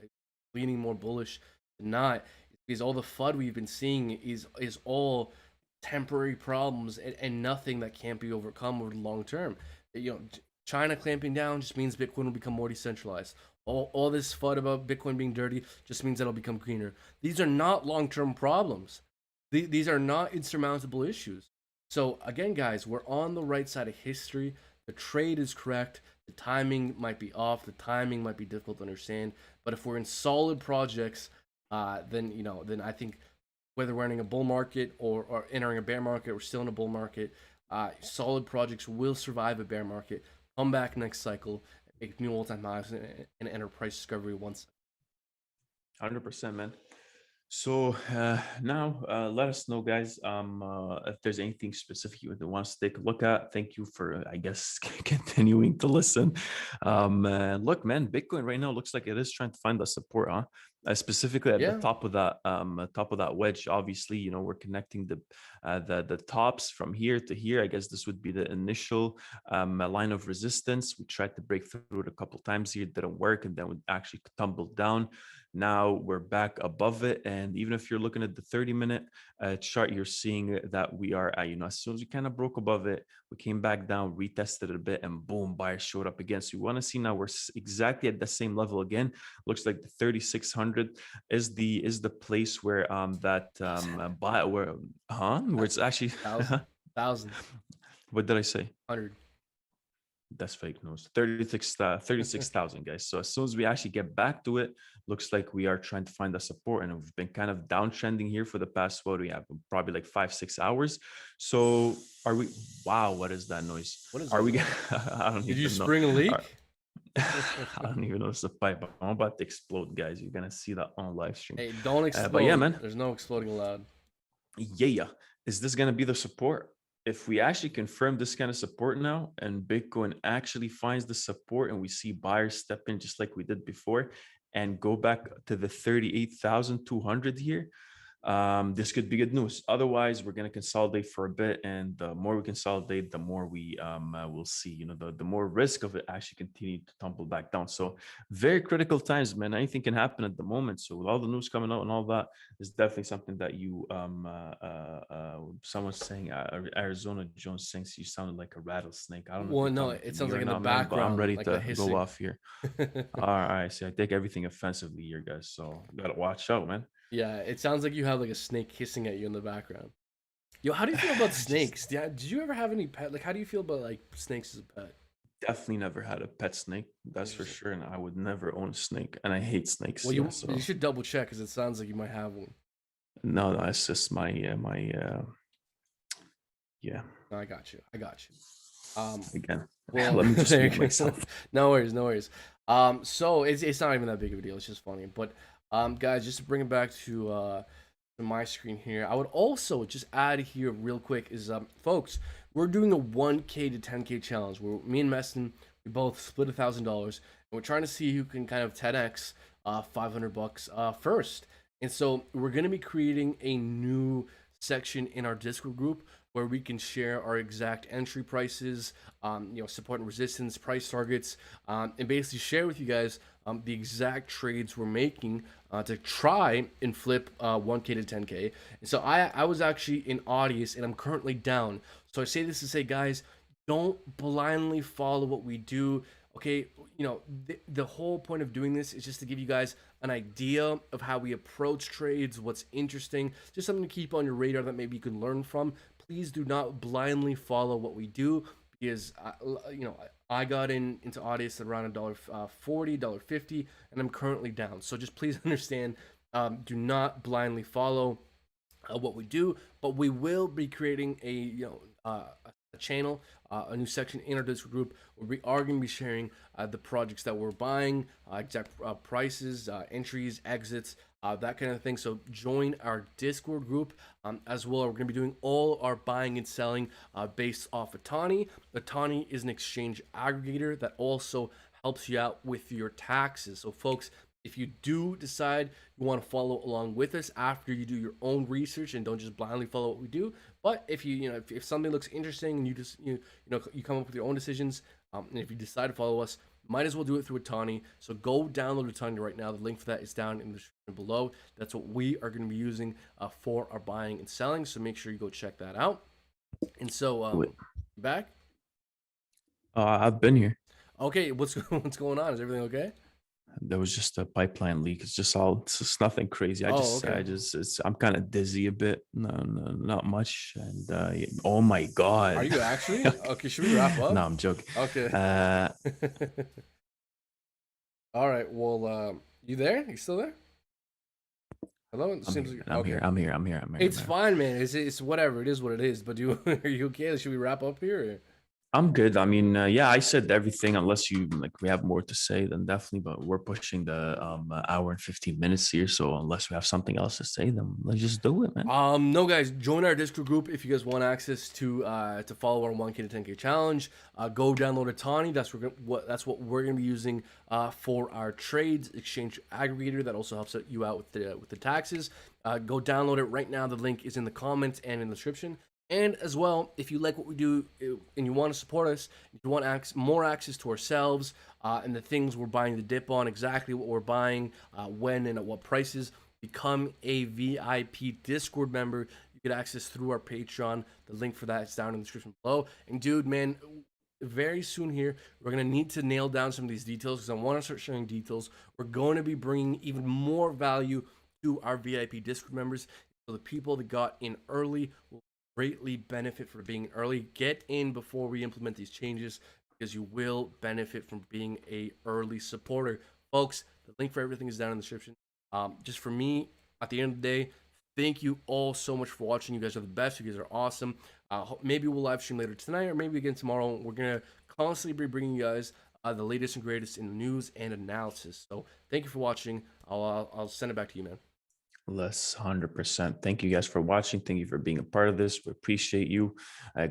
leaning more bullish than not, because all the FUD we've been seeing is all temporary problems and nothing that can't be overcome over the long term. China clamping down just means Bitcoin will become more decentralized. All this FUD about Bitcoin being dirty just means that it'll become greener. These are not long-term problems. These are not insurmountable issues. So again, guys, we're on the right side of history. The trade is correct. The timing might be off. The timing might be difficult to understand. But if we're in solid projects, then I think whether we're entering a bull market or entering a bear market, we're still in a bull market. Solid projects will survive a bear market, come back next cycle, make new all-time highs, and enter price discovery once. 100%, man. So now let us know, guys, if there's anything specific you want us to take a look at. Thank you for, I guess, continuing to listen. Look, man, Bitcoin right now looks like it is trying to find the support, huh? Specifically at the top of that wedge. Obviously, we're connecting the tops from here to here. I guess this would be the initial line of resistance. We tried to break through it a couple times here, it didn't work, and then we actually tumbled down. Now we're back above it, and even if you're looking at the 30-minute chart, you're seeing that we are, as soon as we kind of broke above it, we came back down, retested it a bit, and boom, buyers showed up again. So you want to see now we're exactly at the same level again. Looks like the 3600 is the place where where it's actually thousand. What did I say? 100. That's fake news. 36,000 guys. So as soon as we actually get back to it, looks like we are trying to find the support, and we've been kind of downtrending here for the past, what do we have? Probably like 5-6 hours. So are we? Wow, what is that noise? What is? Are we? I don't even know. Did you spring a leak? I don't even know it's a pipe. I'm about to explode, guys. You're gonna see that on live stream. Hey, don't explode. But yeah, man. There's no exploding allowed. Yeah. Is this gonna be the support? If we actually confirm this kind of support now, and Bitcoin actually finds the support, and we see buyers step in just like we did before and go back to the 38,200 here, this could be good news. Otherwise, we're going to consolidate for a bit, and the more we consolidate, the more we will see, the more risk of it actually continue to tumble back down. So very critical times, man. Anything can happen at the moment. So with all the news coming out and all that, is definitely something that you someone's saying, Arizona Jones saying you sounded like a rattlesnake. I don't know. Well, no, it sounds like in the background. I'm ready like to go off here. All right, see, I take everything offensively here, guys, so you gotta watch out, man. Yeah, it sounds like you have like a snake hissing at you in the background. Yo, how do you feel about snakes? Did you ever have any pet? Like, how do you feel about like snakes as a pet? Definitely never had a pet snake, that's for sure, and I would never own a snake, and I hate snakes. Well, you should double check, because it sounds like you might have one. No, it's just my yeah. No, I got you. Again, well, let me just mute myself. No worries. So it's not even that big of a deal. It's just funny. But guys, just to bring it back to my screen here, I would also just add here real quick is folks, we're doing a 1K to 10K challenge where me and Meston, we both split $1,000, and we're trying to see who can kind of 10x $500 first. And so we're going to be creating a new section in our Discord group where we can share our exact entry prices, support and resistance, price targets, and basically share with you guys the exact trades we're making to try and flip 1K to 10K. And so I was actually in audience, and I'm currently down. So I say this to say, guys, don't blindly follow what we do. Okay, the whole point of doing this is just to give you guys an idea of how we approach trades, what's interesting, just something to keep on your radar that maybe you can learn from. Please do not blindly follow what we do, because I got into audience at around $1.40, $1.50, and I'm currently down. So just please understand, do not blindly follow what we do, but we will be creating a channel, a new section in our Discord group where we are going to be sharing the projects that we're buying, exact prices, entries, exits, that kind of thing. So join our Discord group as well. We're going to be doing all our buying and selling based off of Tani. Tani is an exchange aggregator that also helps you out with your taxes. So folks, if you do decide you want to follow along with us after you do your own research and don't just blindly follow what we do, but if if something looks interesting and you just you come up with your own decisions, and if you decide to follow us, might as well do it through Otani. So go download Otani right now. The link for that is down in the description below. That's what we are going to be using for our buying and selling. So make sure you go check that out. And so, Wait, back? I've been here. Okay, what's going on? Is everything okay? There was just a pipeline leak. It's just nothing crazy. Okay. I'm kind of dizzy a bit. No, not much. And oh my god. Are you actually? Okay, should we wrap up? No, I'm joking. Okay. All right. Well, you there? You still there? Hello. I'm here. It's fine, man. It's whatever. It is what it is. But are you okay? Should we wrap up here? Or? I'm good. I mean, yeah, I said everything. Unless you we have more to say, then definitely. But we're pushing the hour and 15 minutes here. So unless we have something else to say, then let's just do it, man. No, guys, join our Discord group if you guys want access to follow our 1K to 10K challenge. Go download Otani. That's what we're gonna be using for our trades exchange aggregator. That also helps you out with the taxes. Go download it right now. The link is in the comments and in the description. And as well, if you like what we do and you want to support us, if you want more access to ourselves and the things we're buying the dip on, exactly what we're buying, when and at what prices, become a VIP Discord member. You get access through our Patreon. The link for that is down in the description below. And dude, man, very soon here, we're going to need to nail down some of these details because I want to start sharing details. We're going to be bringing even more value to our VIP Discord members. So the people that got in early will greatly benefit from being early. Get in before we implement these changes because you will benefit from being a early supporter. Folks, the link for everything is down in the description. Just for me, at the end of the day, thank you all so much for watching. You guys are the best. You guys are awesome. Maybe we'll live stream later tonight or maybe again tomorrow. We're going to constantly be bringing you guys the latest and greatest in news and analysis. So thank you for watching. I'll send it back to you, man. Less 100%. Thank you guys for watching. Thank you for being a part of this. We appreciate you.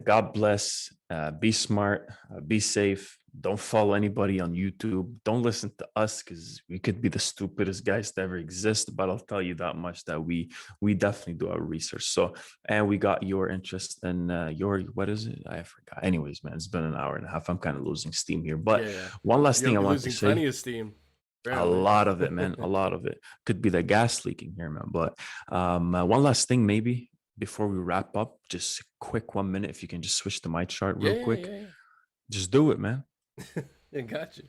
God bless. Be smart. Be safe. Don't follow anybody on YouTube. Don't listen to us because we could be the stupidest guys to ever exist. But I'll tell you that much that we definitely do our research. So, and we got your interest in what is it? I forgot. Anyways, man, it's been an hour and a half. I'm kind of losing steam here. But one last thing I want to say. Plenty of steam. Apparently. A lot of it, man. A lot of it could be the gas leaking here, man. But one last thing, maybe before we wrap up, just a quick 1 minute. If you can just switch to my chart real quick, just do it, man. Yeah, got you.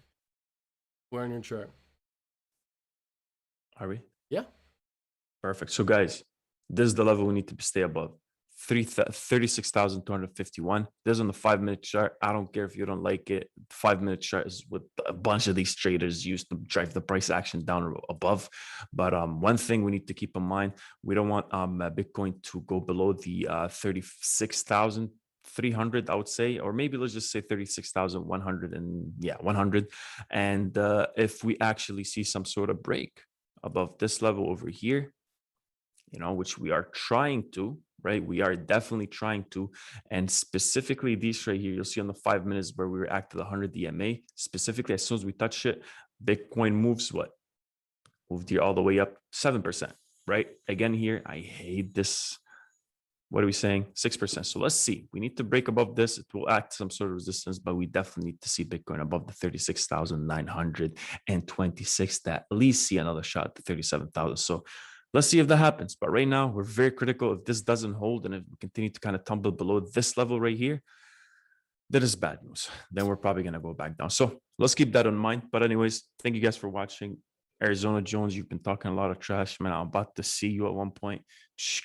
We're on your chart. Are we? Yeah. Perfect. So, guys, this is the level we need to stay above. 36,251. This is on the 5-minute chart. I don't care if you don't like it. 5-minute chart is what a bunch of these traders use to drive the price action down or above. But one thing we need to keep in mind, we don't want Bitcoin to go below the 36,300, I would say, or maybe let's just say 36,100 and 100. And if we actually see some sort of break above this level over here, which we are trying to, right? We are definitely trying to. And specifically these right here, you'll see on the 5 minutes where we were at the 100 EMA, specifically as soon as we touch it, Bitcoin moves what? Moved here all the way up 7%, right? Again here, I hate this. What are we saying? 6%. So let's see. We need to break above this. It will act some sort of resistance, but we definitely need to see Bitcoin above the 36,926 to at least see another shot at the 37,000. So let's see if that happens. But right now, we're very critical. If this doesn't hold and if we continue to kind of tumble below this level right here, that is bad news. Then we're probably going to go back down. So let's keep that in mind. But anyways, thank you guys for watching. Arizona Jones, you've been talking a lot of trash, man. I'm about to see you at one point.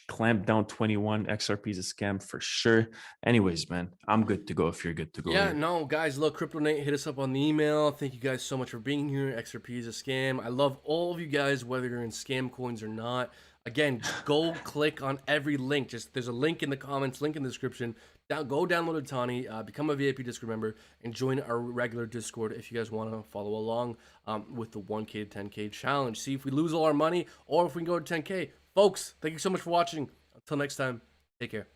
Clamp down 21. XRP is a scam for sure. Anyways, man, I'm good to go if you're good to go. Yeah, no, guys, look, Crypto Nate, hit us up on the email. Thank you guys so much for being here. XRP is a scam. I love all of you guys, whether you're in scam coins or not. Again, go click on every link. There's a link in the comments, link in the description. Go download Otani, become a VIP Discord member, and join our regular Discord if you guys want to follow along with the 1K to 10K challenge. See if we lose all our money or if we can go to 10K. Folks, thank you so much for watching. Until next time, take care.